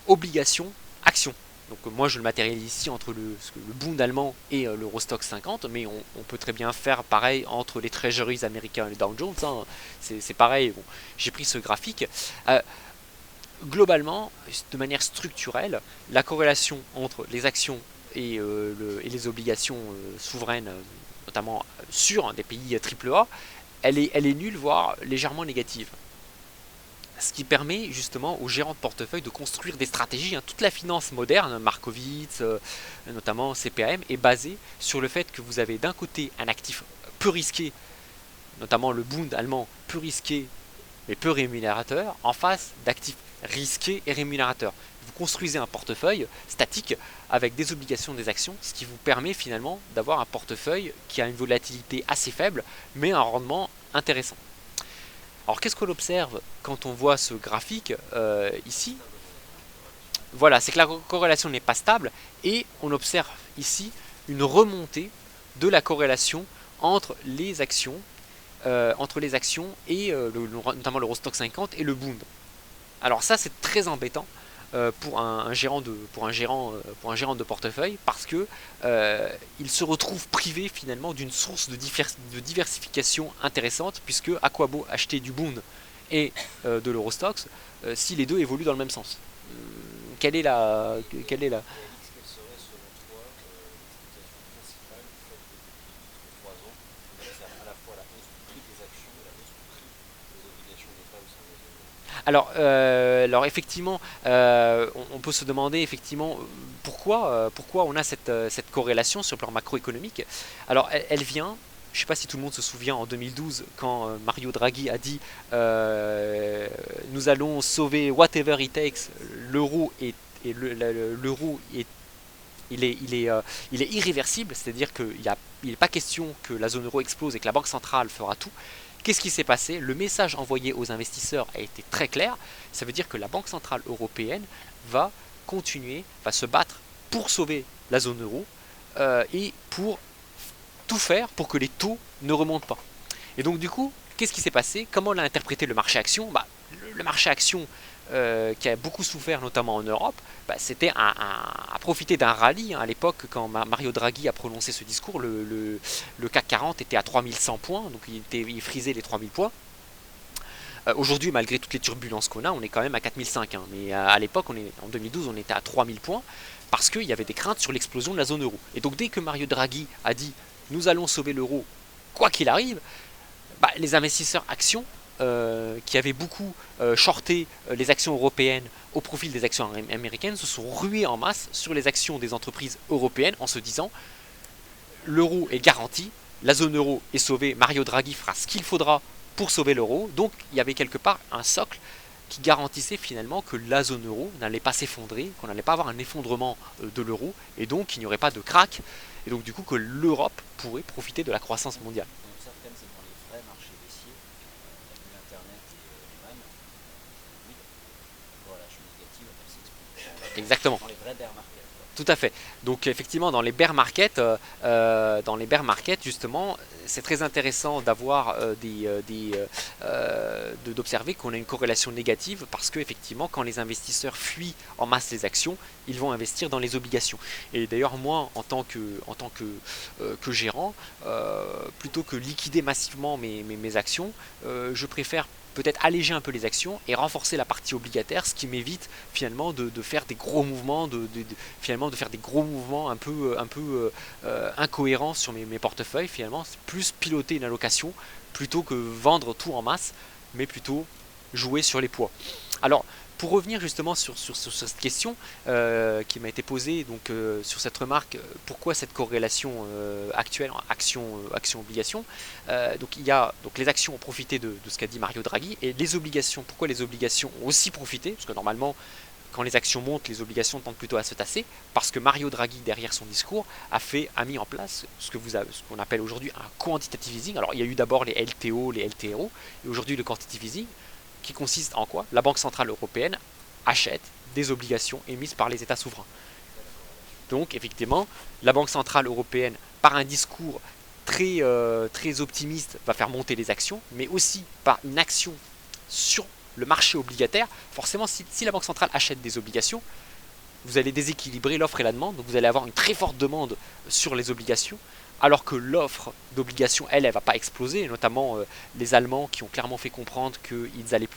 obligation-action. Donc moi je le matérialise ici entre le Bund allemand et l'Eurostoxx 50, mais on peut très bien faire pareil entre les Treasuries américains et les Dow Jones, c'est pareil. Bon, j'ai pris ce graphique. Globalement, de manière structurelle, la corrélation entre les actions et les obligations souveraines, notamment sur des pays AAA, elle est nulle, voire légèrement négative. Ce qui permet justement aux gérants de portefeuille de construire des stratégies. Toute la finance moderne, Markowitz, notamment CPAM, est basée sur le fait que vous avez d'un côté un actif peu risqué, notamment le Bund allemand peu risqué mais peu rémunérateur, en face d'actifs risqués et rémunérateurs. Vous construisez un portefeuille statique avec des obligations, des actions, ce qui vous permet finalement d'avoir un portefeuille qui a une volatilité assez faible mais un rendement intéressant. Alors qu'est-ce qu'on observe quand on voit ce graphique ici? Voilà, c'est que la corrélation n'est pas stable et on observe ici une remontée de la corrélation entre les actions et notamment l'Eurostoxx 50 et le Bund. Alors ça c'est très embêtant pour un gérant de portefeuille, parce que il se retrouve privé finalement d'une source de diversification intéressante, puisque à quoi beau acheter du Bund et de l'Eurostoxx si les deux évoluent dans le même sens. Quelle est la alors effectivement, on peut se demander effectivement pourquoi on a cette corrélation sur le plan macroéconomique. Alors elle vient, je ne sais pas si tout le monde se souvient, en 2012, quand Mario Draghi a dit nous allons sauver whatever it takes, l'euro est l'euro il est irréversible, c'est-à-dire qu'il n'est pas question que la zone euro explose et que la Banque centrale fera tout. Qu'est-ce qui s'est passé? Le message envoyé aux investisseurs a été très clair. Ça veut dire que la Banque centrale européenne va continuer, va se battre pour sauver la zone euro et pour tout faire pour que les taux ne remontent pas. Et donc du coup, qu'est-ce qui s'est passé? Comment l'a interprété le marché action? Le marché action qui a beaucoup souffert, notamment en Europe, c'était à profiter d'un rallye. À l'époque, quand Mario Draghi a prononcé ce discours, le CAC 40 était à 3100 points, donc il frisait les 3000 points. Aujourd'hui, malgré toutes les turbulences qu'on a, on est quand même à 4005. Mais à l'époque, en 2012, on était à 3000 points parce qu'il y avait des craintes sur l'explosion de la zone euro. Et donc dès que Mario Draghi a dit « nous allons sauver l'euro, quoi qu'il arrive », les investisseurs actions qui avaient beaucoup shorté les actions européennes au profit des actions américaines se sont rués en masse sur les actions des entreprises européennes en se disant l'euro est garanti, la zone euro est sauvée, Mario Draghi fera ce qu'il faudra pour sauver l'euro. Donc il y avait quelque part un socle qui garantissait finalement que la zone euro n'allait pas s'effondrer, qu'on n'allait pas avoir un effondrement de l'euro et donc qu'il n'y aurait pas de crack et donc du coup que l'Europe pourrait profiter de la croissance mondiale. Exactement. Tout à fait. Donc effectivement dans les bear markets, justement, c'est très intéressant d'avoir d'observer qu'on a une corrélation négative parce que effectivement quand les investisseurs fuient en masse les actions, ils vont investir dans les obligations. Et d'ailleurs moi en tant que gérant, plutôt que liquider massivement mes actions, je préfère peut-être alléger un peu les actions et renforcer la partie obligataire, ce qui m'évite finalement de faire des gros mouvements, finalement de faire des gros mouvements un peu incohérents sur mes portefeuilles. Finalement, c'est plus piloter une allocation plutôt que vendre tout en masse, mais plutôt jouer sur les poids. Alors, pour revenir justement sur cette question qui m'a été posée, donc sur cette remarque, pourquoi cette corrélation actuelle action-obligation, donc il y a donc les actions ont profité de ce qu'a dit Mario Draghi et les obligations. Pourquoi les obligations ont aussi profité? Parce que normalement, quand les actions montent, les obligations tendent plutôt à se tasser, parce que Mario Draghi, derrière son discours, a mis en place ce qu'on appelle aujourd'hui un quantitative easing. Alors il y a eu d'abord les LTO, les LTRO, et aujourd'hui le quantitative easing, qui consiste en quoi? La Banque Centrale Européenne achète des obligations émises par les États souverains. Donc effectivement, la Banque Centrale Européenne, par un discours très optimiste, va faire monter les actions, mais aussi par une action sur le marché obligataire. Forcément, si la Banque Centrale achète des obligations, vous allez déséquilibrer l'offre et la demande, donc vous allez avoir une très forte demande sur les obligations, alors que l'offre d'obligations, elle va pas exploser, notamment les Allemands qui ont clairement fait comprendre qu'ils allaient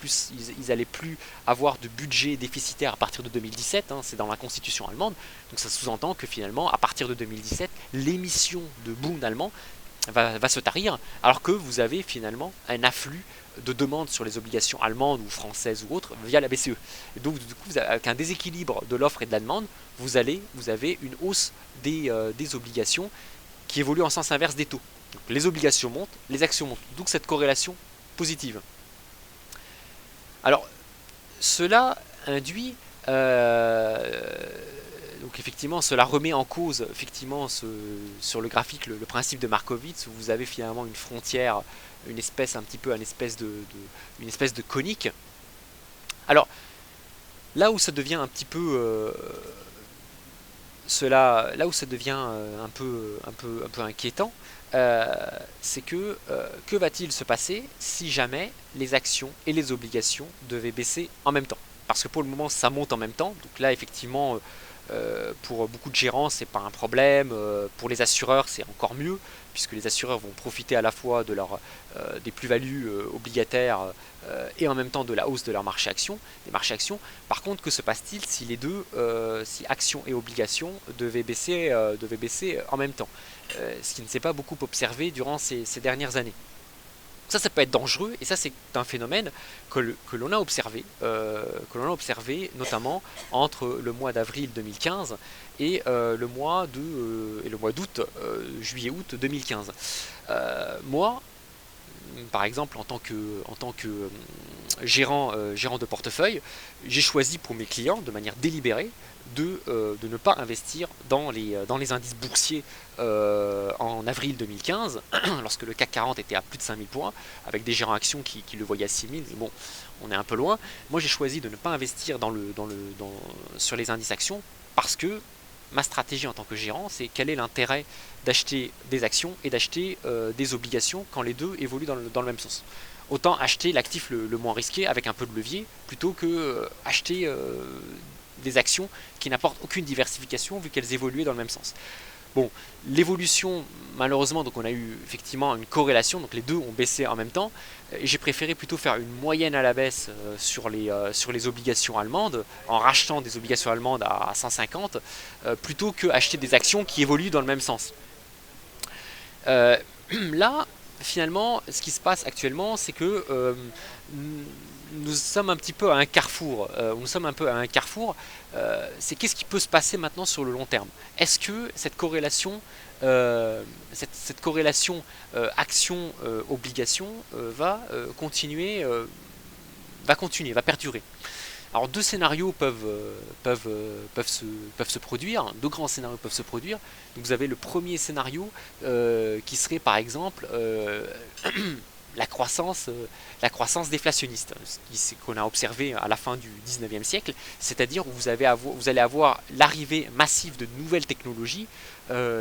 plus avoir de budget déficitaire à partir de 2017, c'est dans la constitution allemande, donc ça sous-entend que finalement, à partir de 2017, l'émission de Bund allemand va se tarir, alors que vous avez finalement un afflux de demandes sur les obligations allemandes ou françaises ou autres via la BCE. Et donc du coup, avec un déséquilibre de l'offre et de la demande, vous avez une hausse des obligations qui évolue en sens inverse des taux. Donc, les obligations montent, les actions montent. Donc cette corrélation positive. Alors, cela induit, donc effectivement, cela remet en cause, effectivement, sur le graphique, le principe de Markowitz, où vous avez finalement une frontière, une espèce de conique. Alors, là où ça devient un petit peu là où ça devient un peu inquiétant, c'est que va-t-il se passer si jamais les actions et les obligations devaient baisser en même temps? Parce que pour le moment ça monte en même temps, donc là effectivement pour beaucoup de gérants c'est pas un problème, pour les assureurs c'est encore mieux, puisque les assureurs vont profiter à la fois de des plus-values obligataires et en même temps de la hausse de leur marché actions, des marchés actions. Par contre, que se passe-t-il si les deux, si actions et obligations devaient baisser en même temps, ce qui ne s'est pas beaucoup observé durant ces dernières années. Ça peut être dangereux, et ça c'est un phénomène que l'on a observé, notamment entre le mois d'avril 2015 et le mois d'août, juillet-août 2015. Moi, par exemple, en tant que gérant, gérant de portefeuille, j'ai choisi pour mes clients, de manière délibérée, de ne pas investir dans les indices boursiers en avril 2015, lorsque le CAC 40 était à plus de 5000 points, avec des gérants actions qui le voyaient à 6000, mais bon, on est un peu loin. Moi, j'ai choisi de ne pas investir sur les indices actions, parce que ma stratégie en tant que gérant, c'est quel est l'intérêt d'acheter des actions et d'acheter des obligations quand les deux évoluent dans le même sens. Autant acheter l'actif le moins risqué avec un peu de levier, plutôt que acheter des actions qui n'apportent aucune diversification vu qu'elles évoluaient dans le même sens. Bon, l'évolution, malheureusement, donc on a eu effectivement une corrélation, donc les deux ont baissé en même temps, et j'ai préféré plutôt faire une moyenne à la baisse sur les obligations allemandes, en rachetant des obligations allemandes à 150, plutôt que acheter des actions qui évoluent dans le même sens. Là, finalement, ce qui se passe actuellement, c'est que nous sommes un petit peu à un carrefour. Nous sommes un peu à un carrefour. C'est qu'est-ce qui peut se passer maintenant sur le long terme. Est-ce que cette corrélation, cette corrélation action-obligation va perdurer. Alors deux scénarios peuvent se produire, deux grands scénarios peuvent se produire. Donc vous avez le premier scénario qui serait par exemple la croissance déflationniste, ce qu'on a observé à la fin du 19e siècle, c'est-à-dire où vous allez avoir l'arrivée massive de nouvelles technologies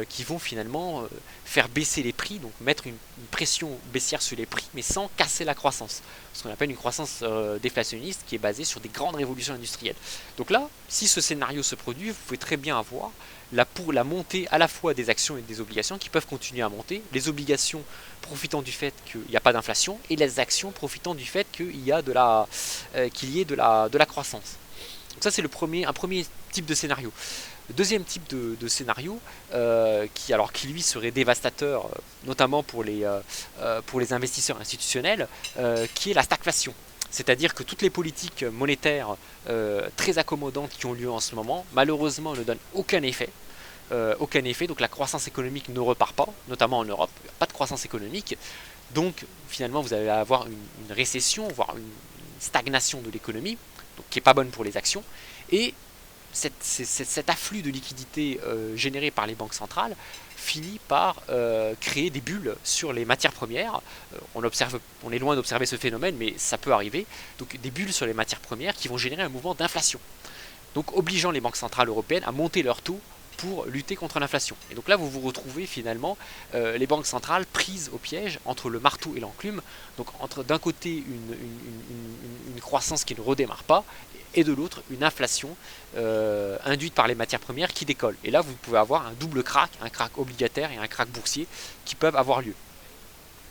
qui vont finalement faire baisser les prix, donc mettre une pression baissière sur les prix, mais sans casser la croissance. Ce qu'on appelle une croissance déflationniste qui est basée sur des grandes révolutions industrielles. Donc là, si ce scénario se produit, vous pouvez très bien avoir la montée à la fois des actions et des obligations qui peuvent continuer à monter, les obligations profitant du fait qu'il n'y a pas d'inflation et les actions profitant du fait qu'il y ait de la croissance. Donc ça c'est un premier type de scénario. Le deuxième type de scénario qui lui serait dévastateur, notamment pour les investisseurs institutionnels, qui est la stagflation. C'est-à-dire que toutes les politiques monétaires très accommodantes qui ont lieu en ce moment, malheureusement, ne donnent aucun effet. Donc la croissance économique ne repart pas, notamment en Europe, il n'y a pas de croissance économique. Donc finalement, vous allez avoir une récession, voire une stagnation de l'économie, qui n'est pas bonne pour les actions. Et cet afflux de liquidités généré par les banques centrales finit par créer des bulles sur les matières premières. On est loin d'observer ce phénomène, mais ça peut arriver. Donc des bulles sur les matières premières qui vont générer un mouvement d'inflation. Donc obligeant les banques centrales européennes à monter leurs taux pour lutter contre l'inflation. Et donc là, vous vous retrouvez finalement les banques centrales prises au piège entre le marteau et l'enclume. Donc entre d'un côté une croissance qui ne redémarre pas, et de l'autre une inflation induite par les matières premières qui décolle. Et là, vous pouvez avoir un double crack, un crack obligataire et un crack boursier qui peuvent avoir lieu.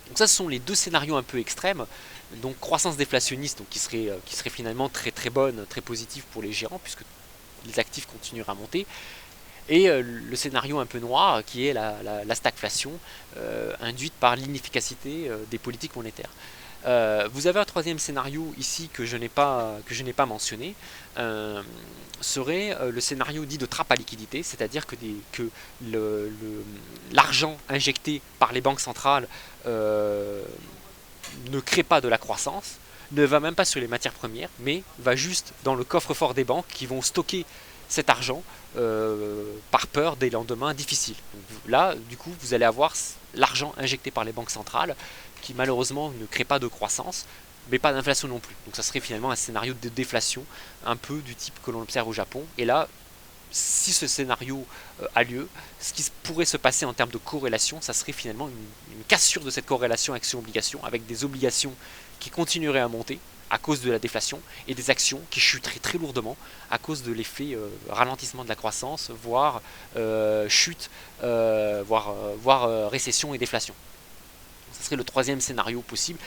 Donc ça, ce sont les deux scénarios un peu extrêmes. Donc croissance déflationniste, donc qui serait finalement très très bonne, très positive pour les gérants, puisque les actifs continueraient à monter. Et le scénario un peu noir qui est la stagflation induite par l'inefficacité des politiques monétaires. Vous avez un troisième scénario ici que je n'ai pas mentionné, serait le scénario dit de trappe à liquidité, c'est-à-dire que l'argent injecté par les banques centrales ne crée pas de la croissance, ne va même pas sur les matières premières, mais va juste dans le coffre-fort des banques qui vont stocker cet argent par peur des lendemains difficiles. Donc là, du coup, vous allez avoir l'argent injecté par les banques centrales qui malheureusement ne crée pas de croissance, mais pas d'inflation non plus. Donc ça serait finalement un scénario de déflation, un peu du type que l'on observe au Japon. Et là, si ce scénario a lieu, ce qui pourrait se passer en termes de corrélation, ça serait finalement une cassure de cette corrélation action-obligation, avec des obligations qui continueraient à monter à cause de la déflation, et des actions qui chuteraient très lourdement à cause de l'effet ralentissement de la croissance, voire chute, voire récession et déflation. Ce serait le troisième scénario possible.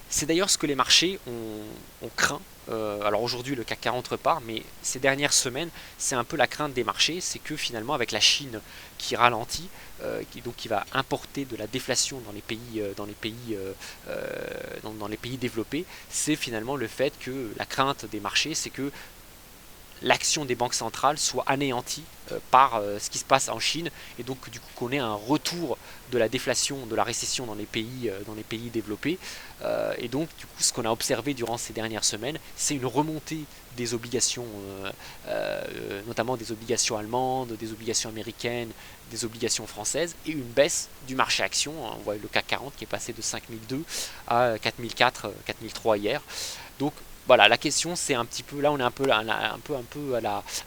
C'est d'ailleurs ce que les marchés ont craint. Alors aujourd'hui le CAC 40 repart, mais ces dernières semaines, c'est un peu la crainte des marchés, c'est que finalement avec la Chine qui ralentit, qui va importer de la déflation dans les pays développés, c'est finalement le fait que la crainte des marchés, c'est que l'action des banques centrales soit anéantie par ce qui se passe en Chine, et donc du coup qu'on ait un retour de la déflation, de la récession dans les pays développés. Et donc du coup ce qu'on a observé durant ces dernières semaines, c'est une remontée des obligations, notamment des obligations allemandes, des obligations américaines, des obligations françaises, et une baisse du marché action. On voit le CAC 40 qui est passé de 5002 à 4004, 4003 hier. Donc voilà, la question c'est un petit peu, là on est un peu à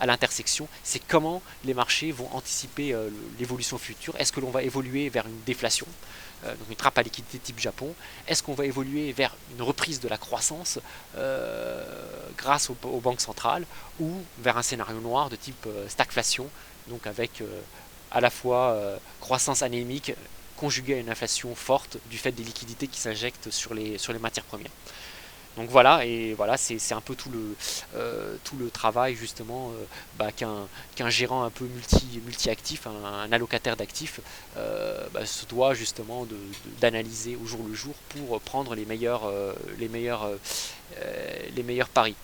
l'intersection, c'est comment les marchés vont anticiper l'évolution future. Est-ce que l'on va évoluer vers une déflation, donc une trappe à liquidité type Japon? Est-ce qu'on va évoluer vers une reprise de la croissance grâce aux banques centrales, ou vers un scénario noir de type stagflation, donc avec à la fois croissance anémique conjuguée à une inflation forte du fait des liquidités qui s'injectent sur les matières premières? Donc voilà, et voilà, c'est un peu tout le travail justement qu'un gérant un peu multi-actif, un allocataire d'actifs, se doit justement d'analyser au jour le jour pour prendre les meilleurs paris.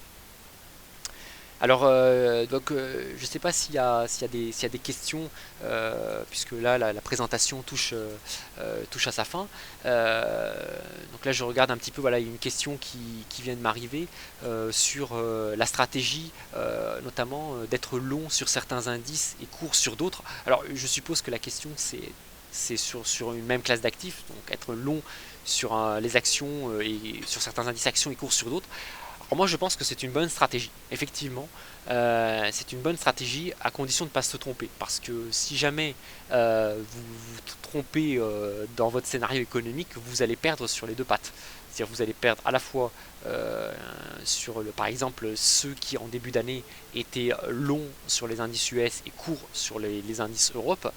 Alors, je ne sais pas s'il y a des questions, puisque là, la présentation touche à sa fin. Donc là, je regarde un petit peu, voilà, il y a une question qui vient de m'arriver sur la stratégie, notamment d'être long sur certains indices et court sur d'autres. Alors, je suppose que la question, c'est sur une même classe d'actifs, donc être long sur les actions et sur certains indices actions et court sur d'autres. Alors moi je pense que c'est une bonne stratégie, effectivement, c'est une bonne stratégie à condition de ne pas se tromper, parce que si jamais vous vous trompez dans votre scénario économique, vous allez perdre sur les deux pattes. C'est-à-dire vous allez perdre à la fois par exemple ceux qui en début d'année étaient longs sur les indices US et courts sur les indices Europe,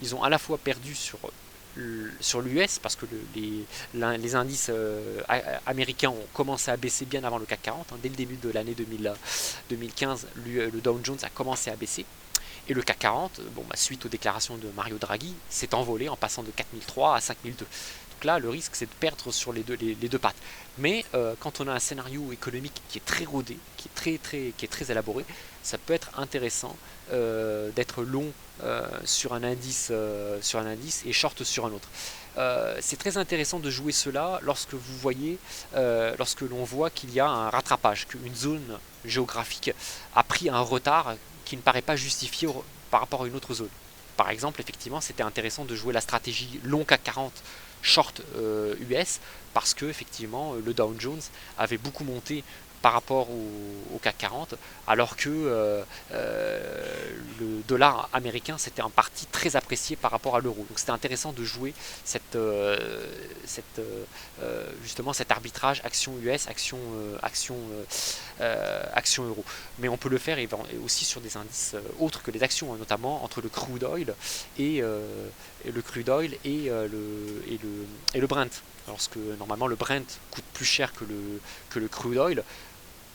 ils ont à la fois perdu sur l'US, parce que les indices américains ont commencé à baisser bien avant le CAC 40, dès le début de l'année 2015, le Dow Jones a commencé à baisser, et le CAC 40, suite aux déclarations de Mario Draghi, s'est envolé en passant de 4003 à 5002. Donc là, le risque, c'est de perdre sur les deux pattes. Mais quand on a un scénario économique qui est très rodé, qui est très élaboré, ça peut être intéressant d'être long sur un indice et short sur un autre. C'est très intéressant de jouer cela lorsque l'on voit qu'il y a un rattrapage, qu'une zone géographique a pris un retard qui ne paraît pas justifié par rapport à une autre zone. Par exemple, effectivement, c'était intéressant de jouer la stratégie long CAC 40 short US, parce que effectivement le Dow Jones avait beaucoup monté par rapport au CAC 40, alors que le dollar américain s'était en partie très apprécié par rapport à l'euro. Donc c'était intéressant de jouer justement cet arbitrage action US, action euro. Mais on peut le faire aussi sur des indices autres que les actions, notamment entre le crude oil et le Brent. Lorsque normalement le Brent coûte plus cher que le crude oil,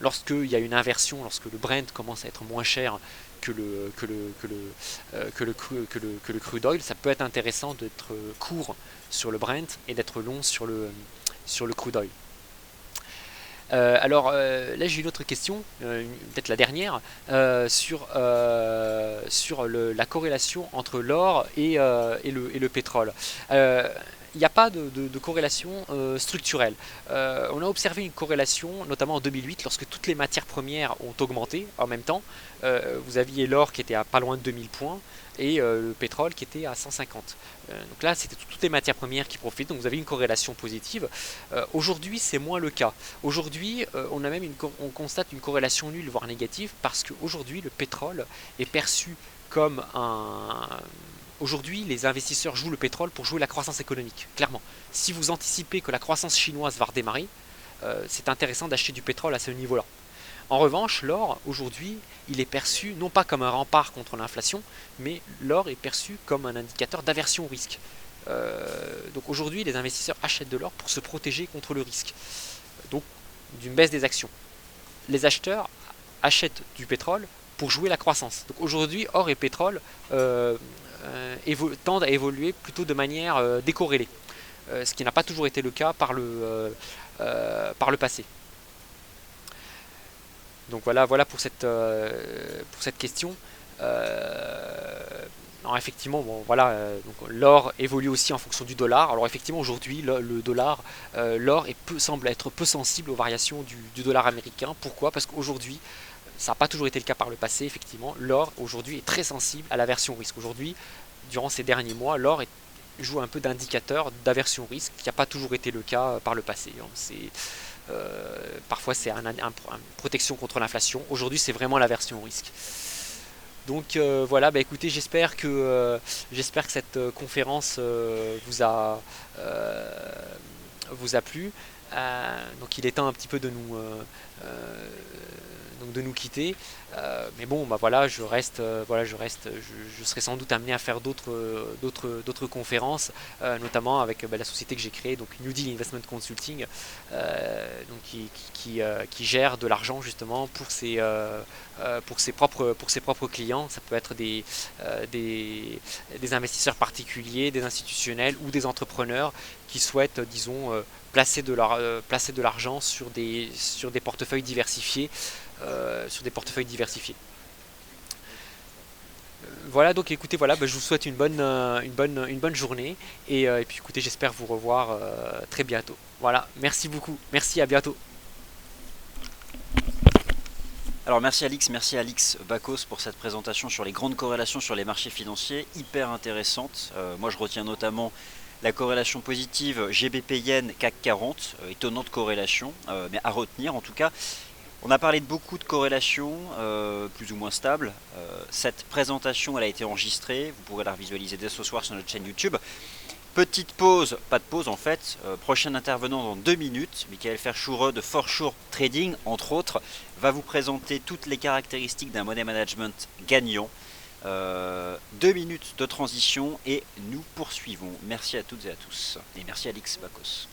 lorsqu'il y a une inversion, lorsque le Brent commence à être moins cher que le crude oil, ça peut être intéressant d'être court sur le Brent et d'être long sur le crude oil. Là j'ai une autre question, peut-être la dernière, sur la corrélation entre l'or et le pétrole. Il n'y a pas de corrélation structurelle. On a observé une corrélation, notamment en 2008, lorsque toutes les matières premières ont augmenté en même temps. Vous aviez l'or qui était à pas loin de 2000 points et le pétrole qui était à 150. Donc là, c'était toutes les matières premières qui profitent, donc vous avez une corrélation positive. Aujourd'hui, c'est moins le cas. Aujourd'hui, on constate une corrélation nulle, voire négative, parce qu'aujourd'hui, le pétrole est perçu comme un... Aujourd'hui, les investisseurs jouent le pétrole pour jouer la croissance économique, clairement. Si vous anticipez que la croissance chinoise va redémarrer, c'est intéressant d'acheter du pétrole à ce niveau-là. En revanche, l'or, aujourd'hui, il est perçu non pas comme un rempart contre l'inflation, mais l'or est perçu comme un indicateur d'aversion au risque. Donc aujourd'hui, les investisseurs achètent de l'or pour se protéger contre le risque, donc d'une baisse des actions. Les acheteurs achètent du pétrole pour jouer la croissance. Donc aujourd'hui, or et pétrole tendent à évoluer plutôt de manière décorrélée, ce qui n'a pas toujours été le cas par le passé. Donc voilà pour cette question. Euh, alors effectivement, bon, voilà, donc l'or évolue aussi en fonction du dollar. Alors effectivement, aujourd'hui, le dollar, l'or semble être peu sensible aux variations du dollar américain. Pourquoi? Parce qu'aujourd'hui, ça n'a pas toujours été le cas par le passé, effectivement. L'or, aujourd'hui, est très sensible à l'aversion au risque. Aujourd'hui, durant ces derniers mois, joue un peu d'indicateur d'aversion au risque, qui n'a pas toujours été le cas par le passé. Parfois, c'est une protection contre l'inflation. Aujourd'hui, c'est vraiment l'aversion au risque. Donc voilà, bah écoutez, j'espère que cette conférence euh, vous a plu. Donc il est temps un petit peu euh, de nous quitter. Mais bon, bah voilà, je serai sans doute amené à faire d'autres conférences, notamment avec la société que j'ai créée, donc New Deal Investment Consulting, donc qui gère de l'argent justement pour ses propres clients. Ça peut être des investisseurs particuliers, des institutionnels ou des entrepreneurs qui souhaitent, disons, placer de l'argent sur des portefeuilles diversifiés. Voilà, donc écoutez, voilà, bah, je vous souhaite une bonne journée et puis écoutez, j'espère vous revoir très bientôt. Voilà, merci beaucoup, merci, à bientôt. Alors merci Alix Bacos pour cette présentation sur les grandes corrélations sur les marchés financiers, hyper intéressante. Moi je retiens notamment la corrélation positive GBP Yen CAC 40, étonnante corrélation, mais à retenir en tout cas. On a parlé de beaucoup de corrélations, plus ou moins stables. Cette présentation elle a été enregistrée, vous pourrez la visualiser dès ce soir sur notre chaîne YouTube. Petite pause, pas de pause en fait, prochain intervenant dans 2 minutes, Michael Verschuure de Forsure Trading, entre autres, va vous présenter toutes les caractéristiques d'un money management gagnant. 2 minutes de transition et nous poursuivons. Merci à toutes et à tous. Et merci Alix Bacos.